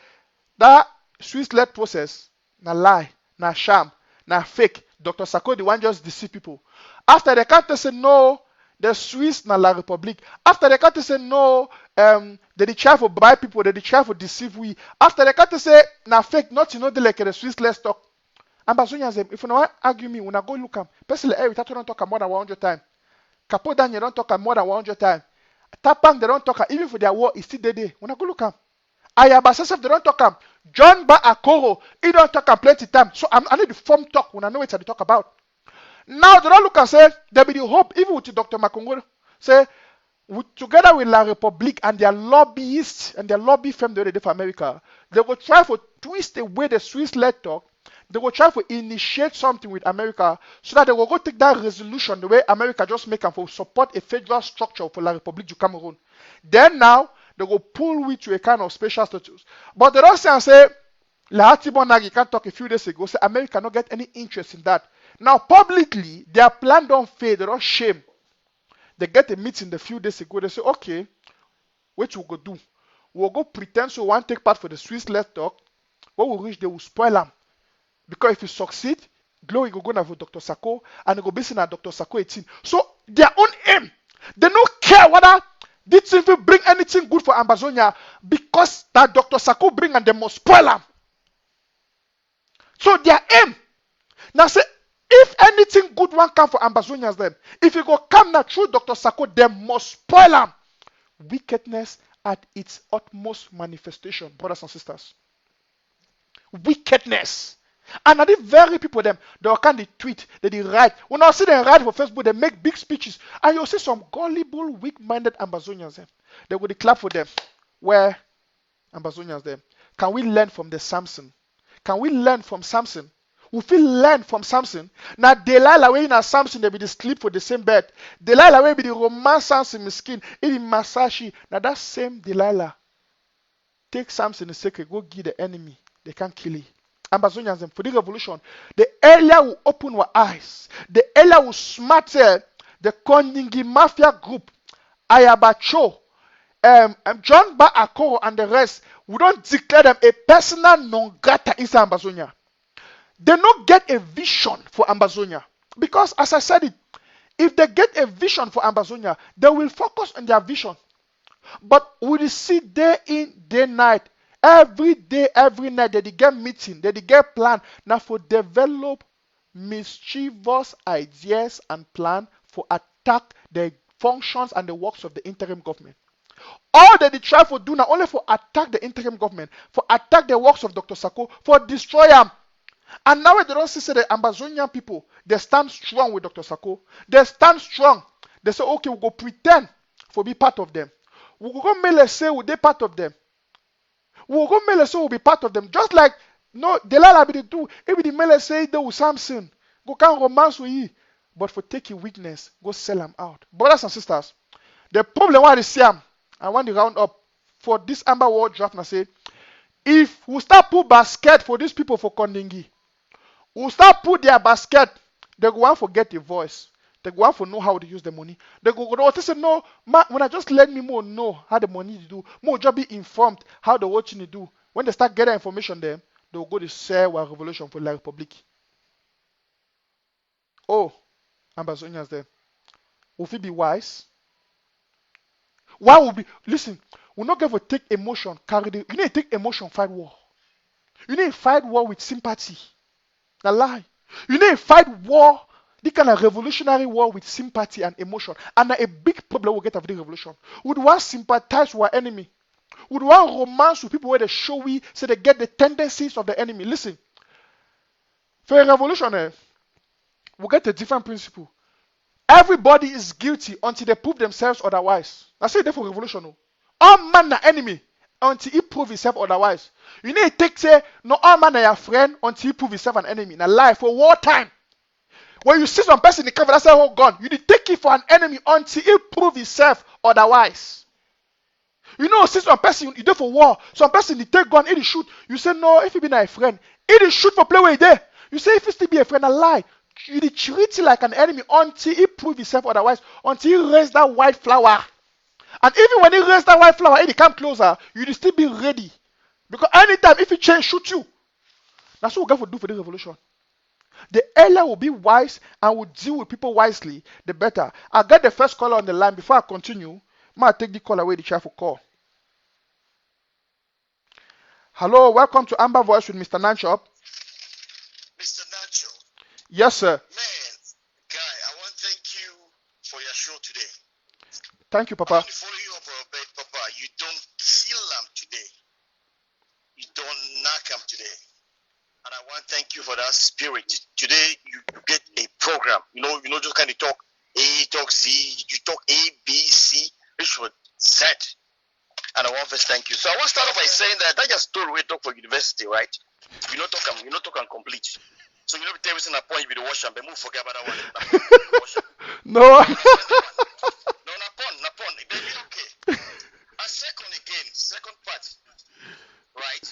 that Swiss-led process, na lie, na sham, na fake. Dr. Sickod, the one just deceive people. After the country say no, the Swiss na la Republique. After the country say no, they try to bribe people, they try to deceive we. After the country say na fake, not they like the Swiss-led stock. Ambazonians, if you don't argue me, when I go look am, personally, every time don't talk more than 100 times. Capo Daniel don't talk more than 100 times. Tapang they don't talk, even for their war, it's still there. When I go look am. Ayaba Sesef, they don't talk am. John Ba Akoro, he don't talk am plenty time. So I need the form talk when I know what they talk about. Now they don't look and say, there be the hope, even with Dr. Makongo, say, together with La Republique and their lobbyists and their lobby firm they did for America, they will try to twist away the Swiss-led talk. They will try to initiate something with America so that they will go take that resolution the way America just make them for support a federal structure for La Republique du Cameroon. Then now, they will pull we to a kind of special status. But they don't say and say, La Hatibonagi can't talk a few days ago, say America don't get any interest in that. Now publicly, their plan don't fail, they don't shame. They get a meeting a few days ago. They say, okay, what we go do? We'll go pretend so one take part for the Swiss Let's Talk. When we reach, they will spoil them. Because if you succeed, glory go now for Dr. Sako, and they go based on Dr. Sako 18. So their own aim, they don't care whether this thing will bring anything good for Ambazonia, because that Dr. Sako bring and they must spoil them. So their aim. Now say, if anything good one come for Ambazonians then, if it go come now through Dr. Sako, they must spoil them. Wickedness at its utmost manifestation, brothers and sisters. Wickedness. And are the very people them, they can they tweet, they write. When I see them write for Facebook, they make big speeches. And you'll see some gullible, weak-minded Ambazonians them. They will clap for them. Where Ambazonians them? Can we learn from the Samson? Can we learn from Samson? We feel learn from Samson. Now Delilah way in Samson, they be the sleep for the same bed. Delilah way be the romance Samson in skin, in Masashi. Now that same Delilah take Samson and say, go give the enemy. They can't kill him. Ambazonians for the revolution. The earlier will open our eyes. The earlier will smatter the Kondengui Mafia group, Ayabacho, John Ba Akoro and the rest. We don't declare them a personal non grata inside Ambazonia. They don't get a vision for Ambazonia. Because as I said it, if they get a vision for Ambazonia, they will focus on their vision. But we see day in, day night, every day, every night, they get meeting, they get plan. Now for develop mischievous ideas and plan for attack the functions and the works of the interim government. All that they try for do now only for attack the interim government, for attack the works of Dr. Sako, for destroy them. And now they don't see the Ambazonian people, they stand strong with Dr. Sako. They stand strong. They say, okay, we'll go pretend for be part of them. We'll go make say we'll be part of them. We'll go make say we'll be part of them. Just like, no, Delilah be the do. If the mele say they will Samson, go can romance with you. But for taking weakness, go sell them out. Brothers and sisters, the problem why they see them, I want to round up for this Amba World Draft and say, if we start put basket for these people for Kondengui, we start put their basket, they go want to get a voice. They go want to know how to use the money. They go to say, no, when I just let me more know how the money to do, more just be informed how the watching to do. When they start getting information there, they will go to sell our revolution for La Republic. Oh, Ambazonians there. Will we be wise? Why will be listen? We're not going to take emotion, carry the you need to take emotion, fight war. You need to fight war with sympathy. A lie. You need to fight war, this kind of revolutionary war with sympathy and emotion. And a big problem we get after the revolution. Would want to sympathize with our enemy. Would want romance with people where they show we so they get the tendencies of the enemy. Listen. For a revolution, we get a different principle. Everybody is guilty until they prove themselves otherwise. I say that for revolution. All man are enemy until he prove himself otherwise. You need to take say, no all man are your friend until he prove himself an enemy. Now lie for wartime. When you see some person in the cover that say, oh God, you need to take it for an enemy until he prove himself otherwise. You know, see some person, you do for war, some person they take gun, he shoot. You say, no, if he be not a friend, he shoot for play where he there. You say, if he still be a friend, a lie. You treat him like an enemy until he prove himself otherwise, until he raise that white flower. And even when he raise that white flower, if he come closer, you still be ready. Because anytime if he change, shoot you. That's what we got to do for the revolution. The earlier will be wise and will deal with people wisely, the better. I'll get the first caller on the line before I continue. I'll take the call away, the chair for call. Hello, welcome to Amba Voice with Mr. Nanchop. Mr. Nacho. Yes, sir. Man, guy, I want to thank you for your show today. Thank you, I Papa. want to follow you up for a bit, Papa. You don't kill them today. You don't knock them today. And I want to thank you for that spirit. Today, you get a program. You know, just kind of talk A, talk Z. You talk A, B, C, which was Z. And I want to thank you. So I want to start off by saying that just story we talk for university, right? You not talk and complete. So you know, tell me a point you be the washer, but move forget about that one. No. No, napon. Baby, okay. And second part, right?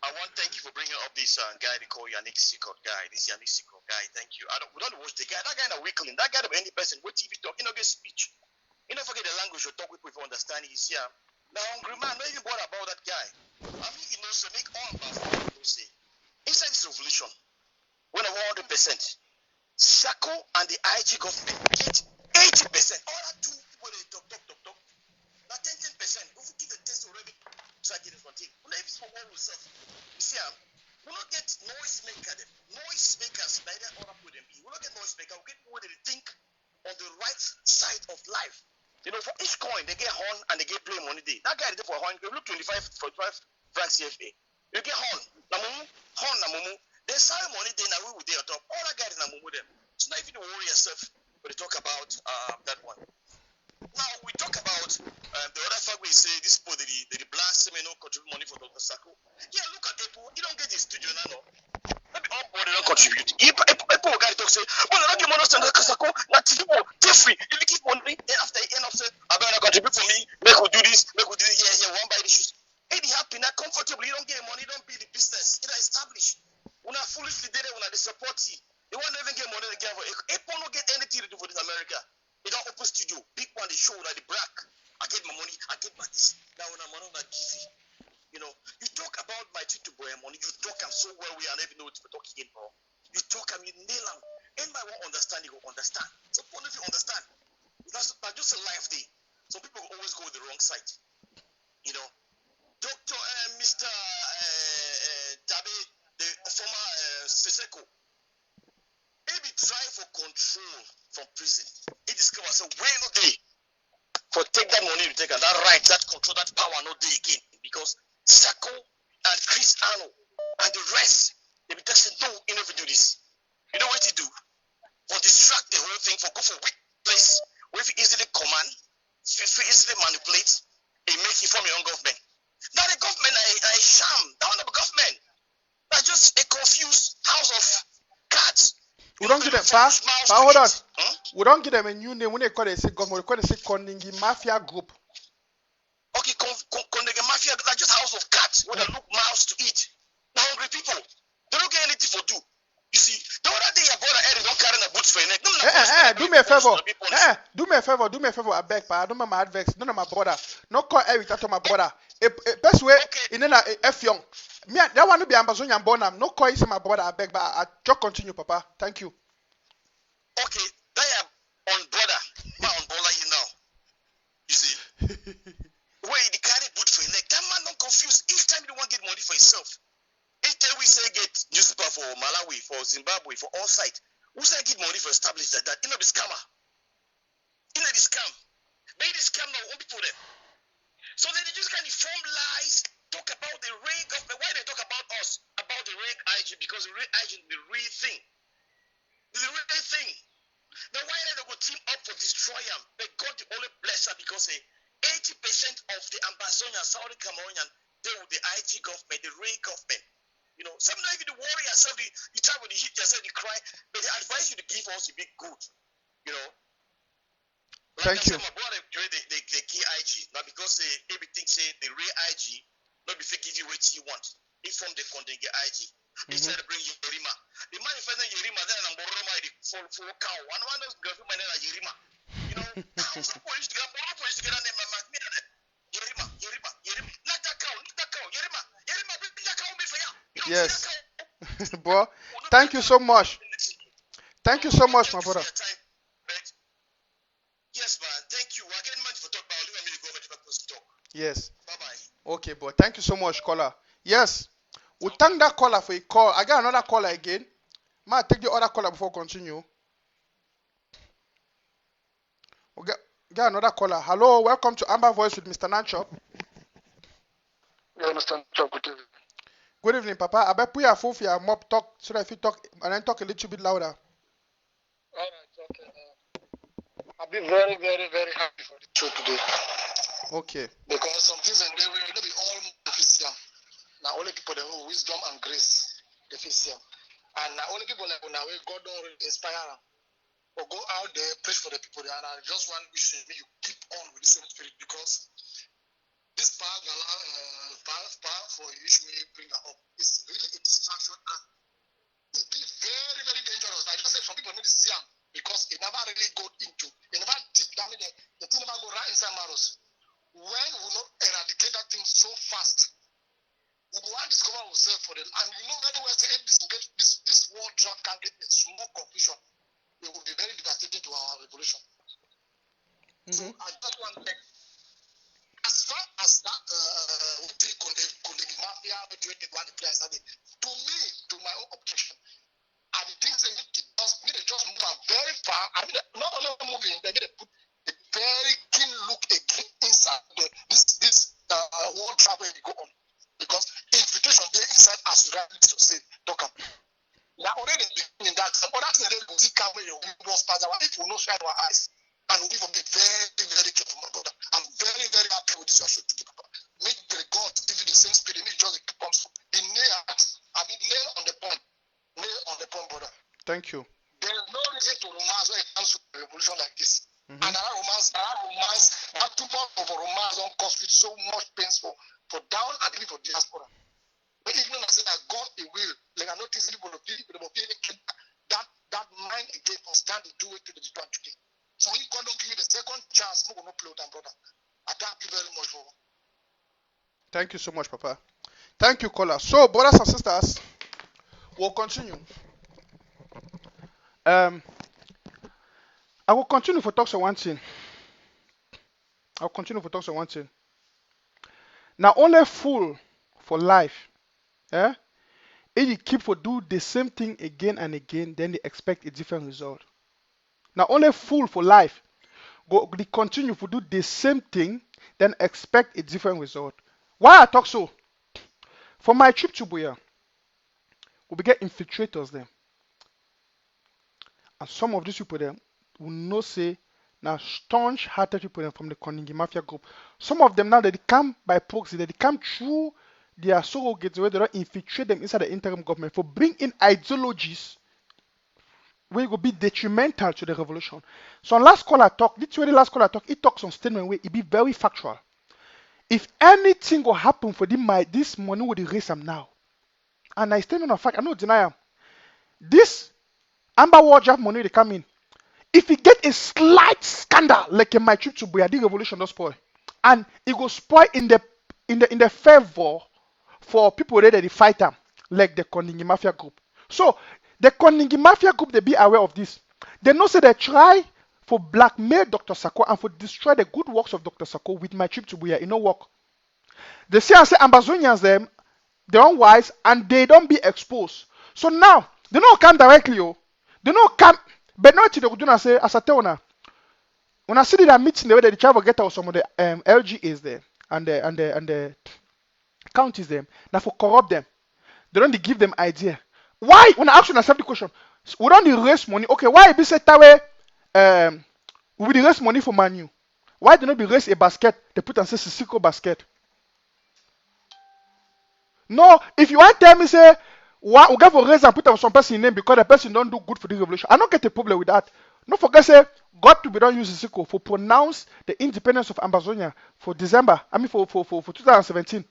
I want to thank you for bringing up this guy they call Yannick Sickod guy. This Yannick Sickod guy, thank you. We don't watch the guy. That guy in a weakling. That guy of any person, what TV talk, get speech. You don't forget the language you talk with people understand is here. Now hungry man, not even bother about that guy. I mean, you know, so make all about say inside this revolution, when 100%, Sako and the IG government get 80%. All that two people they talk. Now 10%. If we give the test already, so I get it from team. We not even for one yourself. You see, we not get noise makers, neither other people them be. We not get noise maker. We get people that think on the right side of life. You know, for each coin they get horn and they get play money day. That guy did for horn. You look 25 francs CFA. You get horn. Namumu. They sell money day now we will day on top. All that guys namumu them. So now if you don't worry yourself when they talk about that one. Now we talk about the other fact we say this people the blast no contribute money for Dr. Sako. Yeah, look at Apple. You don't get the studio now. Maybe all board don't contribute. Apple guy talk say, well, I don't give money to Dr. Sako. Not people take free. You keep money. Then after the end of say, I better contribute for me. Make we do this. Yeah. One buy the shoes. Hey, be happy, not comfortable. You don't get money. You don't build the business. It's not established. When I foolishly did it, when I support you, they won't even get money again. Apple don't get anything to do for this America. They don't open studio, big one, they show like the black. I get my money, I get my this. Now when I'm on that GC, you know, you talk about my tutu boy money, you talk I'm so well we are never know what we're talking again, bro. You talk I'm you nail them. And my one understand, you go understand. So if you understand, that's not just a life day. Some people always go the wrong side. You know, Dr. Mr. Tabe, the former Seseko, maybe try for control from prison. It discovers a way no day for take that money to take and that right, that control, that power no day again. Because Sako and Chris Arno and the rest, they be texting, no, you never do this. You know what you do? For distract the whole thing, for go for weak place where if you easily command, if you easily manipulate, it make you form your own government. Now the government a sham, down the government. That's just a confused house of cards. We don't give them hold on. We don't give them a new name when they call it government. We call it Kondengui Mafia group. Okay, Kondengui Mafia, that's just house of cats where they look mouths to eat. Now hungry people, they don't get anything for do. You see, the other day your brother Eddie don't carry the boots for your neck. Do me a favor. Do me a favor. I beg, pa. I don't my advex. None of my brother. No call Eric to my brother. Best way in a F young. Me that one to be Amazonian born. No call is my brother. I beg, but I just continue, Papa. Thank you. Okay, they are on brother. My on brother, you know. You see, where the carry boot for your neck. That man don't confuse. Each time you want to get money for yourself. Each time we say get newspaper for Malawi, for Zimbabwe, for all sides. Who say get money for establish that? You know the scammer. You know the scam. They the scam now on people them. So they just kind of form lies, talk about the real government. Why they talk about us? About the real IG? Because the real IG is the real thing. The real thing. Now why they go team up for destroy them? They got the only blesser because 80% of the Ambazonia, Saudi Cameroonian, they with the IG government, the real government. You know, sometimes if you worry yourself, you try when you hit yourself, you cry, but they advise you to give us to be good. You know. Like Thank you. My brother create the key IG. Now because everything say the real IG, not before give you what you want. He from the Kondengui IG. He said to bring Yerima. The man if I know Yerima, then I'm borrowing the full cow. One of those girls my name is Yerima. You know, how's the police to get more police to get on them Yerima. Not that cow, Yerima, bring that cow me for you. Yes. Bro, thank you so much. Thank you so much, my brother. Yes, man. Thank you. We're getting money for talk, but I'll leave me to go over to talk. Yes. Bye-bye. Okay, boy. Thank you so much, caller. Yes. We thank that caller for a call. I got another caller again. Might take the other caller before we continue. We got another caller. Hello, welcome to Amba Voice with Mr. Nanchop. Yeah, Mr. Nanchop, good evening. Good evening, Papa. I bet put your phone for your mob talk so that if you talk and then talk a little bit louder. All right, okay. I'll be very, very, very happy for the show today. Okay. Because some things and they will be all official. Now only people that have wisdom and grace, official. And now only people that now God don't inspire them. Or go out there, preach for the people there. And I just want to wish you keep on with the same spirit because this power for you may bring up is really a distraction and it be very, very dangerous. I just say some people need to see them because it never really go into, it never deep down, the thing never go yourself for the, and you know very well say if this war drug can get a small confusion, it will be very devastating to our revolution. So I just want to, as far as that Kondengui Mafia, to me, to my own objection, and the things they need to just move very far. I mean, not only moving, they need to put a very keen look again inside this world travel we go on, because infiltration there inside as you rightly to say, Doctor. Now already beginning that some other things they will see come when you will start. If you know shine our eyes, and we will be very, very careful, my brother. I'm very, very happy with this. I should keep. Make the God give you the same spirit. Make just the comes the nail. I mean, nail on the point. Nail on the point, brother. Thank you. There is no reason to romance when it comes to a revolution like this. And that too much of a romance don't cause with so much pain for down and even for diaspora. But even I say that God he will, like I notice people of that mind again for stand to do it to the one today. So when God don't give you the second chance, we will not play with them, brother. I thank you very much for. Thank you so much, Papa. Thank you, caller. So, brothers and sisters, we'll continue. I will continue for talks on one thing. Now, only fool for life, if you keep for do the same thing again and again, then they expect a different result. Now, only fool for life they continue to do the same thing, then expect a different result. Why I talk so? For my trip to Buya, we get infiltrators there. And some of these people there will not say now staunch-hearted people from the Kondengui Mafia group. Some of them now they come by proxy, they come through their surrogates where they don't infiltrate them inside the interim government for bring in ideologies where it will be detrimental to the revolution. So last call I talk, he talks on statement where it be very factual. If anything will happen for this money will erase them now. And I statement of fact, I don't deny them. This Amba war draft money they come in. If you get a slight scandal like in my trip to Buya, the revolution does spoil. And it will spoil in the favor for people that they fight them, like the Kondengui Mafia group. So the Kondengui Mafia group, they be aware of this. They know say they try for blackmail Dr. Sako and for destroy the good works of Dr. Sako with my trip to Buya. It no work. They say and say Ambazonians them, they don't wise and they don't be exposed. So now they don't come directly, they don't come, but not to the good say as I tell you. When I see that meeting the way they try to get out some of the LGAs there and the counties them, now for corrupt them, they don't give them idea. Why? When I ask you a simple question, we don't raise money. Okay, why be said that way? We will raise money for Manu. Why do not be raise a basket? They put and say Sissiko basket. No, if you want to tell me say why we go for raise and put some person in name because the person don't do good for the revolution, I don't get a problem with that. Don't forget say God to be done use Sissiko for pronounce the independence of Ambazonia for December. I mean for 2017.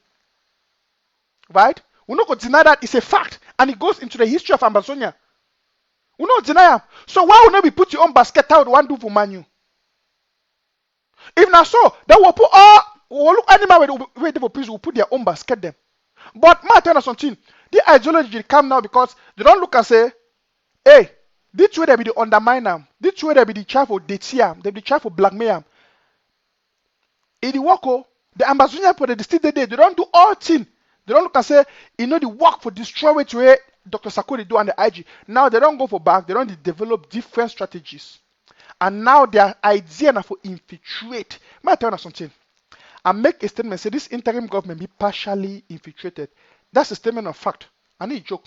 Right? We not deny that it's a fact and it goes into the history of Ambazonia. We not deny it. So why would not be put your own basket out one do for Manu? If not so, then we'll put we'll look animal where they will put their own basket them. But my tell us something. The ideology come now because they don't look and say, hey, this way they be the undermine them. This way they be the try for detia, they be the try for blackmail them. In the work, the Ambazonia for the still they don't do all things. They don't look and say, you know, the work for destroy it where Dr. Sako they do on the IG. Now they don't go for back, they don't develop different strategies. And now their idea now for infiltrate. May I tell you something? I make a statement, say this interim government be partially infiltrated. That's a statement of fact. I need a joke.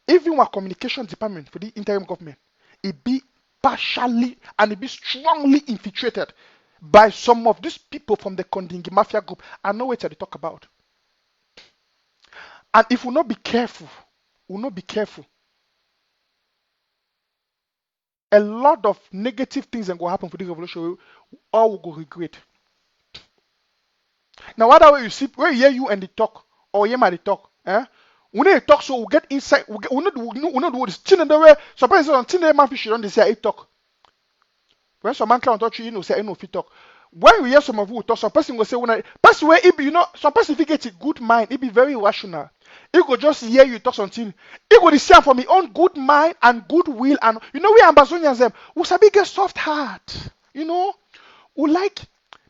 Even our communication department for the interim government, it be partially and it be strongly infiltrated by some of these people from the Kondengui Mafia group. I know what they talk about. And if we not be careful, a lot of negative things that will happen for the revolution, all will go regret. Now, what way you see, where you hear you and the talk, or hear my talk, when they talk, so we get inside, we not do this. The way, sometimes on Tinder, man, fish don't say I talk. When some man can talk, you know, say I know if you talk. When we hear some of you talk, some person will say, when I pass away, it be, you know, some person if get a good mind, it be very rational. He go just hear you talk something. He go see am from his own good mind and good will, and we Ambazonians them, we sabi get soft heart. We like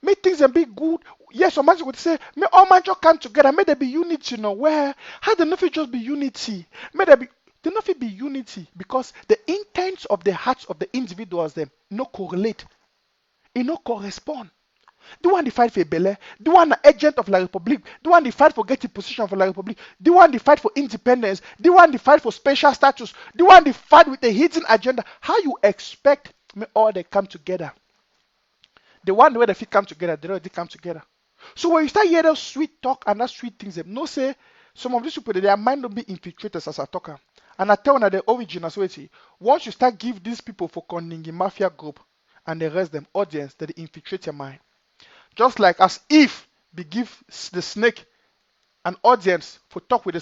make things and be good. Yes, some man would say, may all man just come together, may there be unity, where how the nothing just be unity? May there nothing be unity because the intents of the hearts of the individuals them no correlate. It no correspond. The one they fight for Bele, the one the agent of La Republique, the one they fight for getting position for La Republique, the one they fight for independence, the one they fight for special status, the one they fight with a hidden agenda. How you expect me all they come together? The one where they fit come together, they already come together. So when you start hearing that sweet talk and that sweet things, no say some of these people their mind don't be infiltrated as a talker. And I tell you the origin as well. Once you start give these people for Kondengui Mafia group and the rest them audience, that they infiltrate your mind. Just like as if they give the snake an audience for talk with the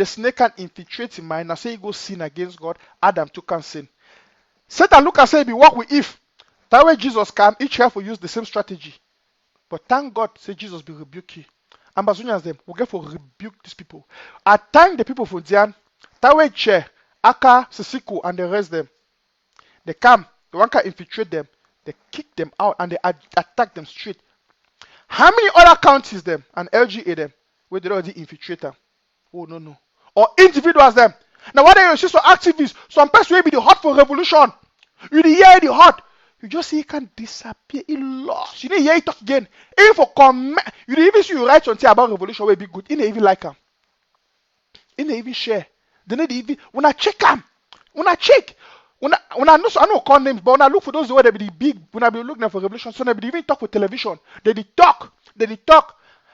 snake can infiltrate your mind. Now say you go sin against God, Adam too can sin. Satan look and say be work with Eve. That way Jesus came, each have use the same strategy. But thank God, say Jesus be rebuke you. Ambazonians them, we get for rebuke these people. I thank the people from Dian, that way Che, Aka, Sisiko, and the rest them. They come, the one can infiltrate them, they kick them out and they attack them straight. How many other counties them and LGA them where they already infiltrate them? Oh no. Or individuals them. Now what you see some activists, some person will be the hot for revolution. You hear the hot. You just see he can disappear. He lost. You didn't hear it talk again. Even for comment, you didn't even see you write something about revolution will be good. He didn't even like him. He didn't even share. They didn't even when I check him. When I check. When I know I don't call names, but when I look for those where they be the big, when I be looking for revolution, so they be even talk for television. They talk.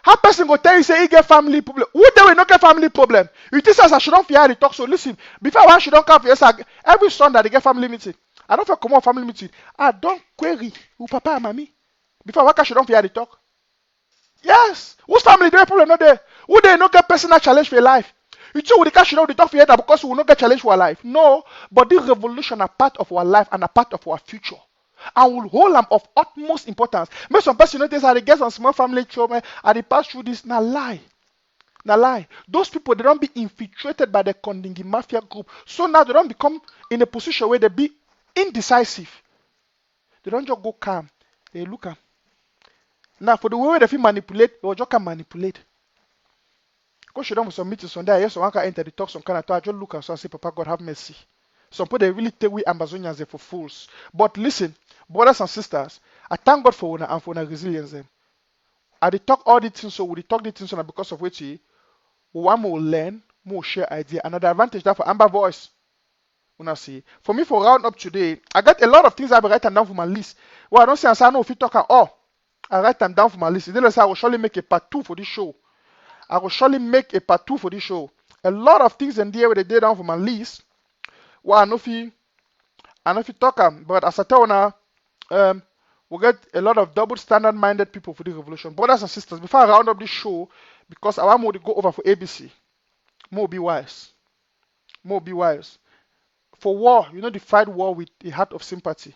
How person go tell you say he get family problem? Who they will not get family problem? You think I should not fear the talk. So listen, before one should not come for yes, every Sunday they get family meeting. I don't feel come on family meeting. I don't query who papa and mommy. Before what should not fear the talk. Yes. Whose family do problem not there? Who they not get personal challenge for your life? You think we should not talk for that because we will not get challenge for our life. No, but this revolution are part of our life and a part of our future. And will hold them of utmost importance. Make some person notice how they get some small family trauma and they pass through this. Now lie. Those people they don't be infiltrated by the Kondengui Mafia group. So now they don't become in a position where they be indecisive. They don't just go calm. They look at. Now for the way they feel manipulate, they just can manipulate. Go show them for some meetings on there. Yes, one can enter the talk some kind of talk. I just look and so I say, Papa God have mercy. Some people they really take we Ambazonians for fools. But listen, brothers and sisters, I thank God for una and for una resilience. I dey talk all the things so we talk the things so because of which we want more learn, more share idea. Another advantage that for Amba voice. Una see. For me for round up today, I got a lot of things I've written down for my list. Well, I don't say I know if you talk at all. I write them down for my list. Then I say I will surely make a part 2 for this show. I will surely make a part 2 for this show. A lot of things in there where they did down for my list. Well, I know if you talk but as I tell now, we'll get a lot of double standard minded people for this revolution. Brothers and sisters, before I round up this show, because I want more to go over for ABC, more be wise. For war, they fight war with a heart of sympathy.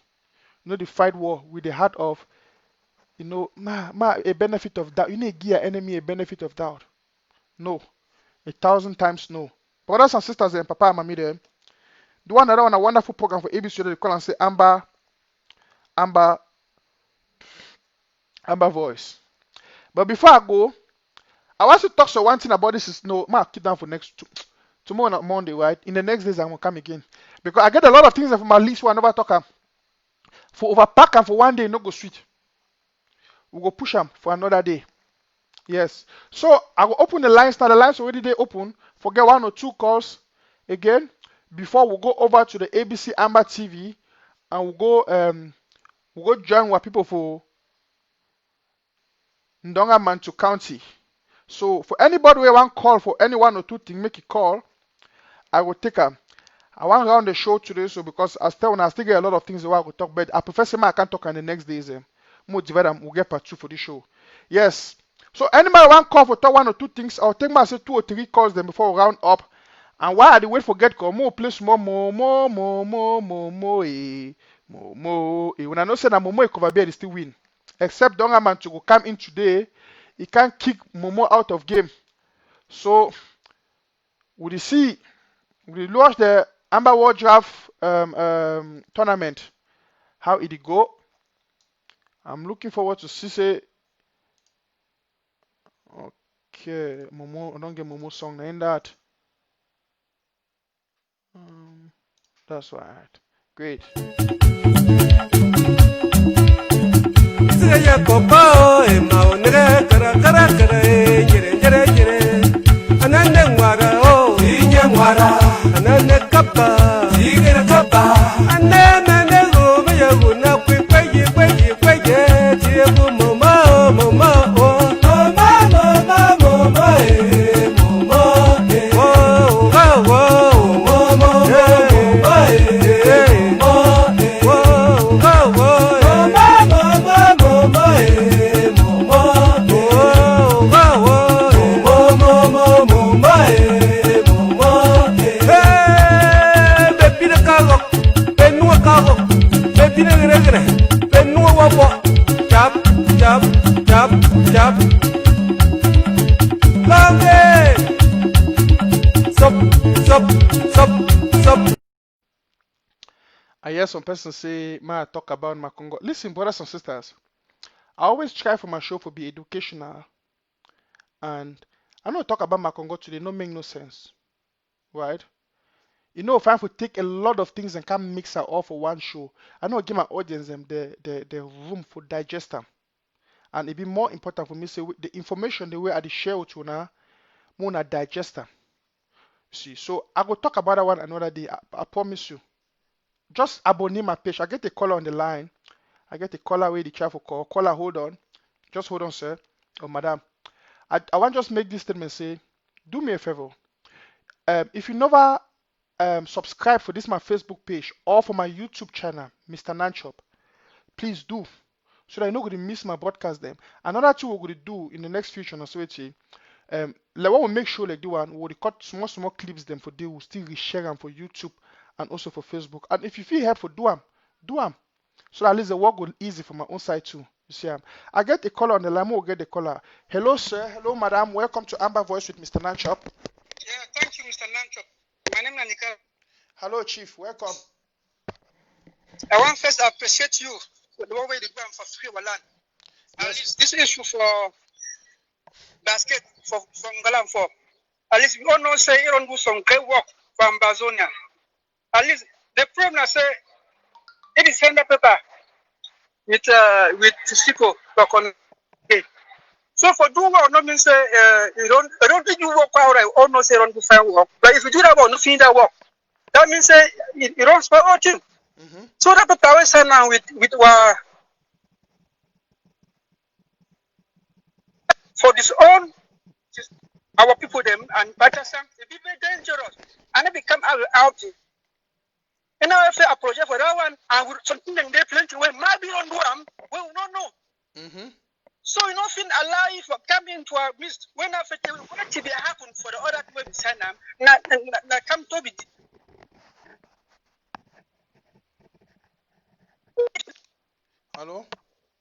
They fight war with a heart of, a benefit of doubt. You need to give your enemy a benefit of doubt. No. 1,000 times no. Brothers and sisters and Papa and Mommy there, the one that on a wonderful program for ABC, they call and say Amba voice. But before I go, I want to talk so one thing about this is keep down for tomorrow on Monday, right? In the next days I'm gonna come again. Because I get a lot of things from my list where I never talk for overpack and for one day no go sweet. We go push them for another day. Yes. So I will open the lines now. The lines already they open. Forget 1 or 2 calls again before we go over to the ABC Amba TV and we'll go join with people for Ndonga Mantu County. So for anybody who want call for any 1 or 2 things, make a call. I will take them. I want to round the show today, so because I still get a lot of things I will talk, but I prefer say I can't talk on the next days. More divide them, we'll get part 2 for the show. Yes. So anybody want call for talk 1 or 2 things, I'll take my say 2 or 3 calls then before we round up. And while I wait for get call, more place more. When I know say that Momo cover bear is still win. Except Donga Man to go come in today, he can't kick Momo out of game. So would you see? We watch the Amba World Draft tournament. How it go? I'm looking forward to see. Say, okay, Momo. I don't get Momo song in that. That's right. Great. I hear some person say, "Ma, talk about my Congo." Listen, brothers and sisters, I always try for my show to be educational, and I know talk about my Congo today no make no sense, right? You know, if I would take a lot of things and can't mix it all for one show, I know give my audience them the room for digest them, and it be more important for me say the information the way I share with you now, more na digest them. See, so I will talk about that one another day. I promise you. Just abonne my page. I get a caller on the line. I get a caller where the travel call. Caller, hold on. Just hold on, sir. Or madam. I want to just make this statement say, do me a favor. If you never subscribe for this my Facebook page or for my YouTube channel, Mr. Nanchop, please do. So that you're not going to miss my broadcast them. Another thing we're going to do in the next future, no, so like what we make sure like do one, we'll record small clips them for they will still reshare them for YouTube and also for Facebook. And if you feel helpful, do them. So at least the work will easy for my own side too. You see, I get a caller on the line. We'll get the caller. Hello, sir. Hello, madam. Welcome to Amba Voice with Mr. Nanchop. Yeah, thank you, Mr. Nanchop. My name is Yannick. Hello, Chief. Welcome. I want first to appreciate you for the way you go for free land. At least this issue for basket for Ngalam for. At least we all know say you don't do some great work for Ambazonia. At least the problem I say it is send a paper with Sickod on. So for do work, not mean say you don't think you work out. I almost say you don't do fine work. But if you do that work, you finish that work. That means say you don't spend all thing. So that paper we send now with for this own our people them and Batterson, it be very dangerous and it become out. And now if a project for that one and with something they plenty way maybe on do we will not know. So you know fin allow if come into our midst when after what to be happen for the other way we send them na come to be. Hello?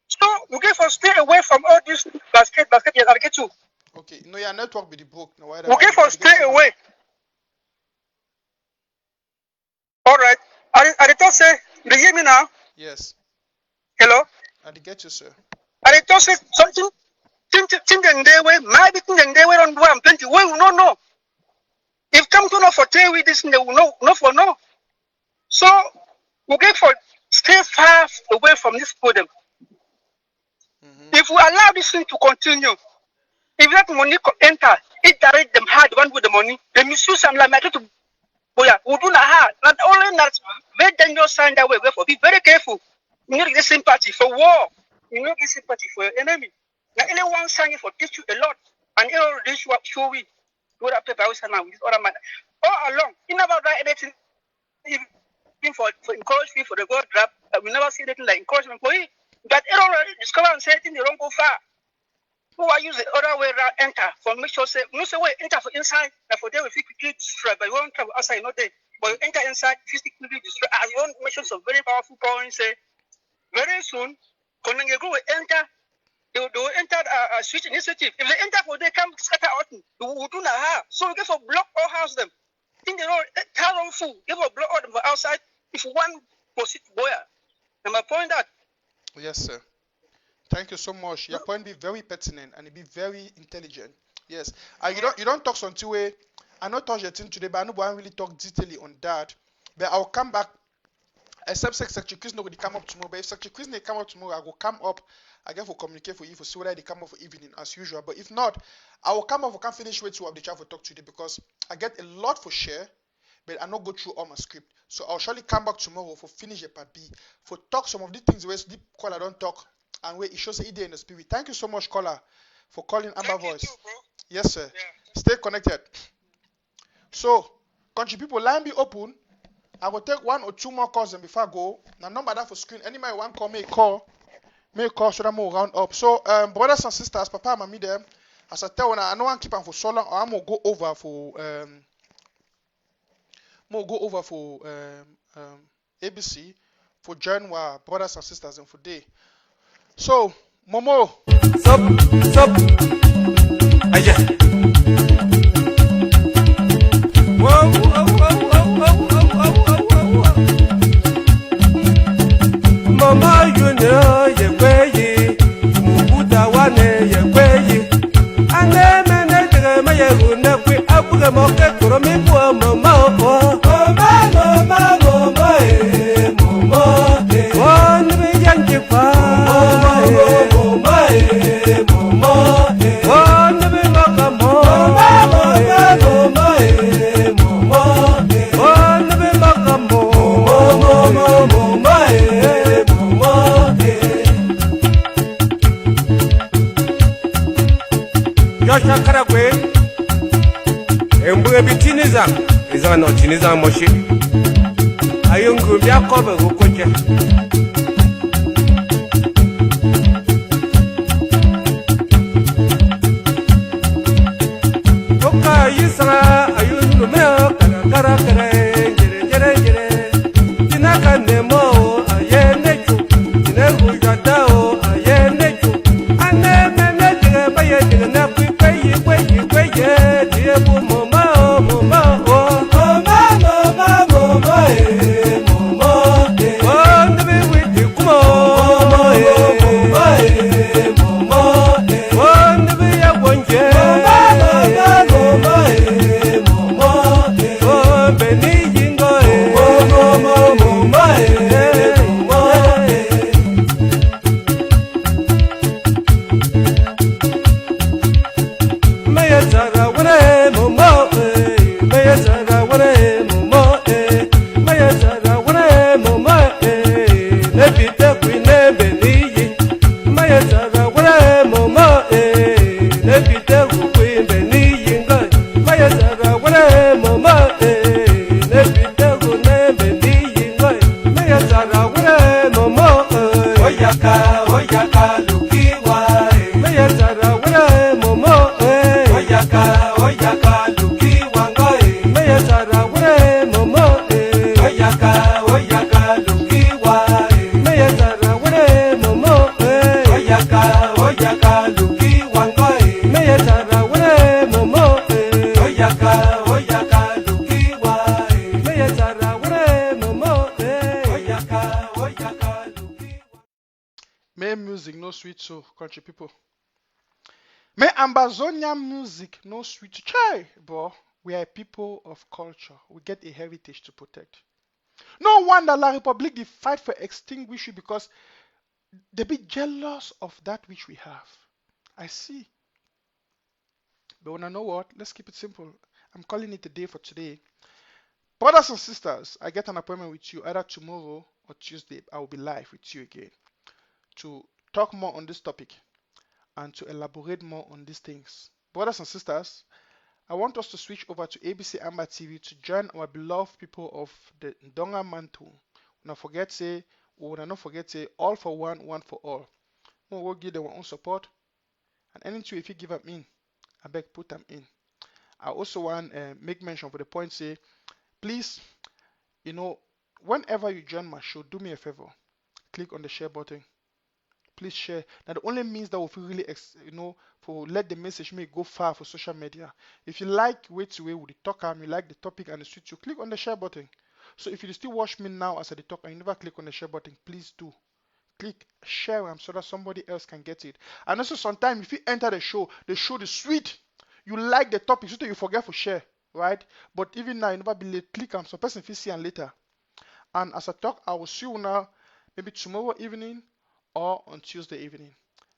So we get for stay away from all this basket yes, I'll get you. Okay, no, your network be the broke. No, We get for stay away. All right. I thought say, do you hear me now? Yes. Hello? I get you, sir. I thought say something. Think they way, maybe think they way on one plenty. We will not know. If come to know for 3 weeks, this they will know, no for no. So we get for stay far away from this problem. If we allow this thing to continue, if that money enter, it direct them hard one with the money. They misuse them like to boya. We do not hard. Not only that, very dangerous sign that way. Therefore, be very careful. You need to get sympathy for war. You need to get sympathy for your enemy. Now, anyone signing for teach you a lot, and all this show we do that paper with other man. All along, you never write anything. Even for encourage me for the God draft, we never see anything like encouragement for it. But it already discover and say things they don't go far. Who are use the other way around enter for make sure say no say way enter for inside and for them we quickly destroy but you won't come outside not there. But you enter inside physically destroy as you want mention some very powerful points say very soon Kondengui will enter They will enter a switch initiative. If they enter for they come scatter out. They will do that. So we get for block all house them. Think they know how full. Give for block all them outside. If one proceed boy. And my point that. Yes, sir. Thank you so much. Your point be very pertinent and it be very intelligent. Yes. You don't talk until way. I not touch the thing today, but I know I really talk detailedly on that. But I'll come back. Except Secretary Chris nobody come up tomorrow. But if Secretary Chris they come up tomorrow, I will come up. I get for communicate for you for see whether they come up for evening as usual. But if not, I will come up. I can finish with you of the chat for talk today because I get a lot for share, but I not go through all my script. So I'll surely come back tomorrow for finish a part B for talk some of the things where deep caller don't talk and where it shows a idea in the spirit. Thank you so much, caller, for calling Amba Voice. Too, yes, sir. Yeah. Stay connected. So, country people, line be open. I will take 1 or 2 more calls and before I go. Now, number that for screen. Anybody want call, may call so that I will round up. So, brothers and sisters, Papa and Mommy, them, as I tell you, I don't want to keep them for so long. I'm gonna go over for ABC for join our brothers and sisters and for day. So, Momo. Sup. Aye. Whoa. Mama, you know you way. Mubuta wane you way. And then my yaguna we abuga moke from me mama. One me yanki pa. One me makamo. Joshua Karagwe, Embu Bitiniza, is on Tiniza Moshi. Ayungu Yakoba Hukoja. Oka Yisra, Ayungu Mel, Karakare, Jere, Tinaka Nemo, Ayeneku, Tinehu Yadao, Ayeneku, and then by a Music no sweet so country people. Me Ambazonia music no sweet chai, but we are people of culture. We get a heritage to protect. No wonder La Republic they fight for extinguish it because they be jealous of that which we have. I see. But when I know what, let's keep it simple. I'm calling it a day for today. Brothers and sisters, I get an appointment with you either tomorrow or Tuesday. I will be live with you again to talk more on this topic and to elaborate more on these things. Brothers and sisters, I want us to switch over to ABC Amba TV to join our beloved people of the Ndonga Mantu. Not forget say, all for one, one for all. We will give them our own support, and anything if you give them in, I beg put them in. I also want make mention for the point say, please, whenever you join my show, do me a favor, click on the share button. please share. Now the only means that will feel really, for let the message may go far for social media. If you like way to way with the talk, you like the topic and the suit, you click on the share button. So if you still watch me now as I talk and you never click on the share button, please do. Click share so that somebody else can get it. And also sometimes if you enter the show is sweet. You like the topic, so that you forget to share, right? But even now, you never be late. Click on some person if you see and later. And as I talk, I will see you now, maybe tomorrow evening or on Tuesday evening.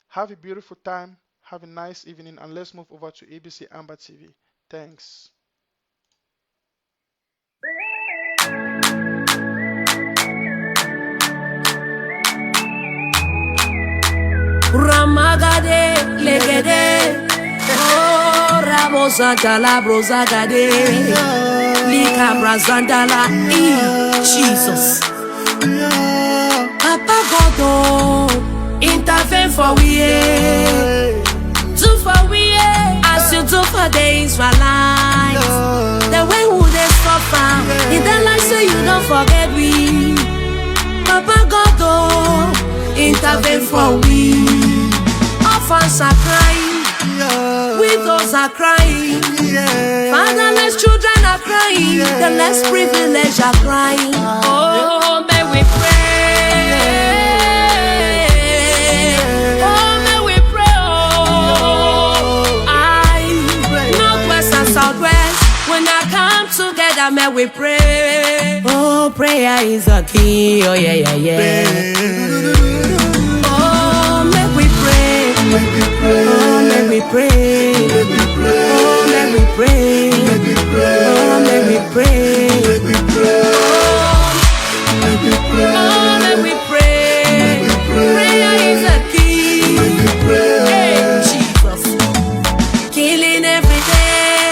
Have a beautiful time. Have a nice evening, and let's move over to ABC Amba TV. Thanks. Ramagade, legede, oh Rabosantala, brozagade, Lika brazandala, Jesus. Papa God, intervene for we, do for we, as you do for the Israelites. The way who they suffer, in the life so you don't forget we. Papa God, intervene for we. Orphans are crying, widows are crying, fatherless children are crying, the less privileged are crying. Oh, may we pray. Oh, may we pray. Oh, northwest and southwest, when I come together, may we pray. Oh, prayer is a key. Oh, yeah. Oh, let me pray. Oh, let me pray. Oh, let me pray. Oh, let me pray. Prayer is a key. Hey, Jesus. Killing every day.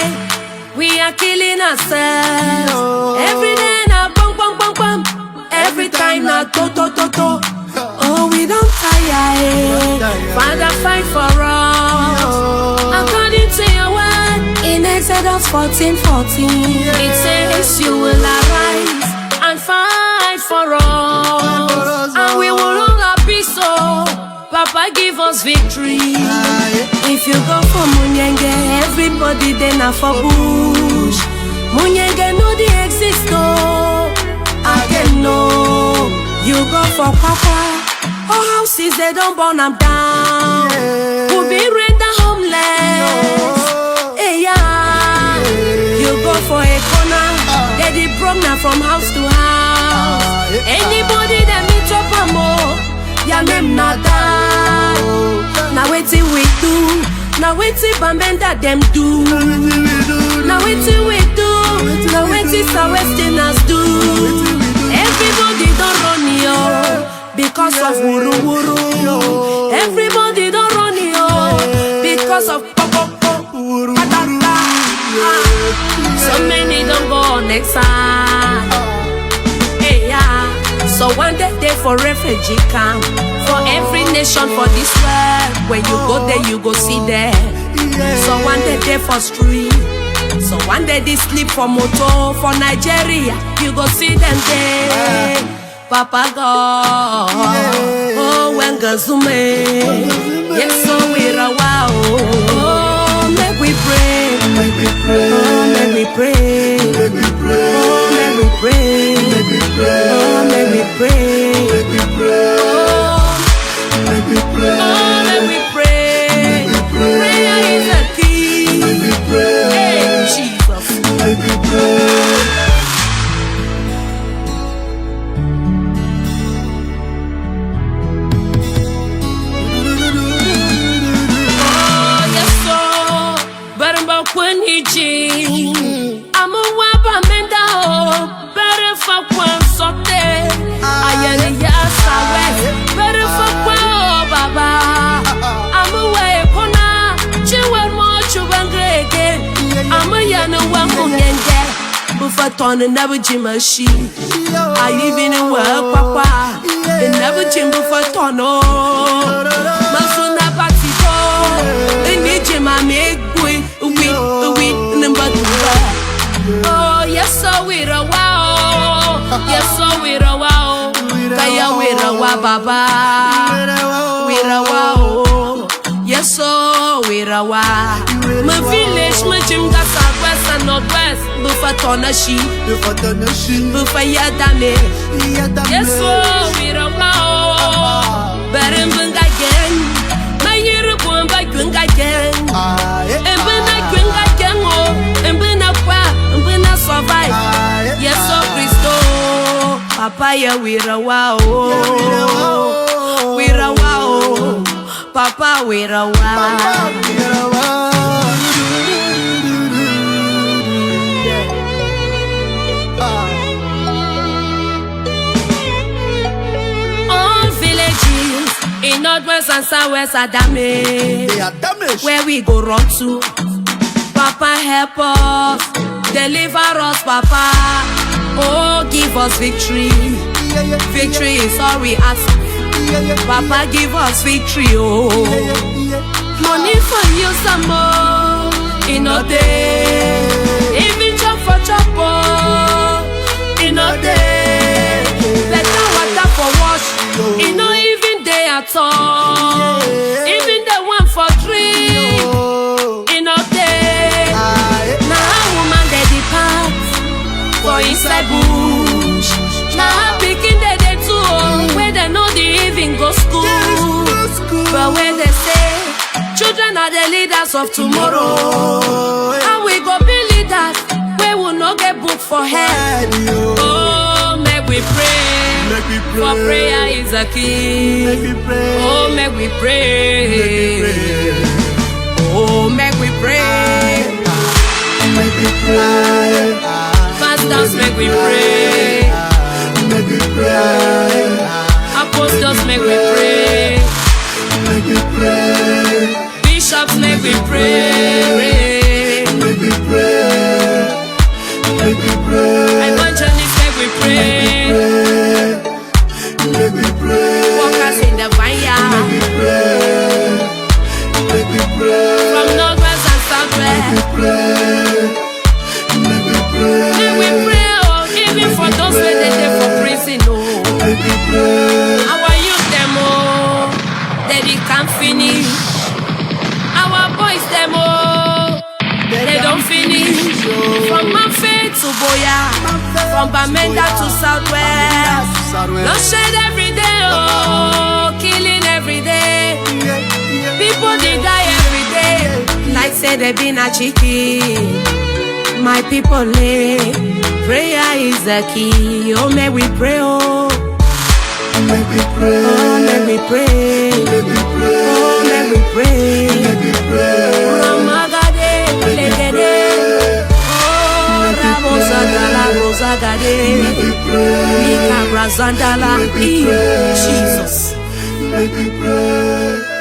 We are killing ourselves. Every day now, bum, bum, bum, bum. Every time now, to. Oh, we don't tire. Father, fight for us. According to your word in Exodus 14:14, it says you will arise and fight for us, and we will all be so. Papa, give us victory. If you go for Munyenge, everybody then are for bush. Munyenge no they exist, no. I can know. You go for Papa. Oh, houses they don't burn them down. Who be render homeless? Hey, yeah. You go for a corner. They did program from house to house. Anybody that meet up a more, ya name not that. Now wait till we do. Now wait till Bambenda them do. Now wait till we do. Now wait till Westerners do. Everybody don't run you. Because of wuru wuru, everybody don't run you. Because of wuru. So many don't go on exile. Hey, yeah. So one day they for refugee camp, for every nation for this world. When you go there, you go see them. So one day they for street. So one day they sleep for motor for Nigeria. You go see them there. Papa God, oh when Gazume, yes so we're a wow. Oh, let we pray, oh let me pray, oh let me pray, oh let me pray, oh let me pray. Prayer is a key. Hey, Jesus. I'm a wapa menda ho, better for one sote. I am yasa west, better for one baba. I'm a way kona, chiwa mo chubangrege. I'm a yana wakunenge, bufaton and never jimashi. I even in work papa, and never jim bufatono. Masuna patiko, and the jim I make we. Oh, yes, so we're a wow. Yes, so we're a wow. Kaya we're a wow, baba. We're wa. My village, my gym, that's southwest and northwest. Bufa tonashi, bufa yadame. Yes, so we don't know. Better than again. My year born by Gunga gang. And when I Gunga gang, and when I qua, and when I survive. Yes, so Christo, Papa, we're a wow. We're a wow. Papa, we're a wow. All villages in northwest and southwest are damaged. They are damaged. Where we go run to? Papa, help us, deliver us, Papa. Oh, give us victory. Victory is all we ask. Papa, give us victory. Oh, money for you some more. In a day, even chop for chop. In a day, better water for wash. In no even day at all. Even the one for three. In a day, now woman they depart for inside bush. Now picking they too, where they know they even go school. But when they say children are the leaders of tomorrow, and we go be leaders, we will not get booked for head. Oh, make we pray, for prayer is a key. Oh, make we pray. Oh, make we pray. Pastors, make we pray. Apostles, make we pray. Bishops, make we pray. Evangelists, make we pray. Workers in the vineyard. From northwest and southwest. Make we pray, oh, even for those who they there for prison, oh. Our youth them, oh, they can't finish. Our boys them, oh, they don't finish. From Mafia to Boya, from Bamenda to Southwest. No shade every day, oh, killing every day. People they die every day. Like say they been a chicken. My people live. Prayer is the key. Oh, may we pray, oh. Make me pray. Oh, may we pray. Make me pray. Oh, may we pray. Make me pray. Ramagade, legede. Oh, Ramosagala, Rosagade. Make me pray. Mika Razandala. Make me pray. Jesus. Make me pray.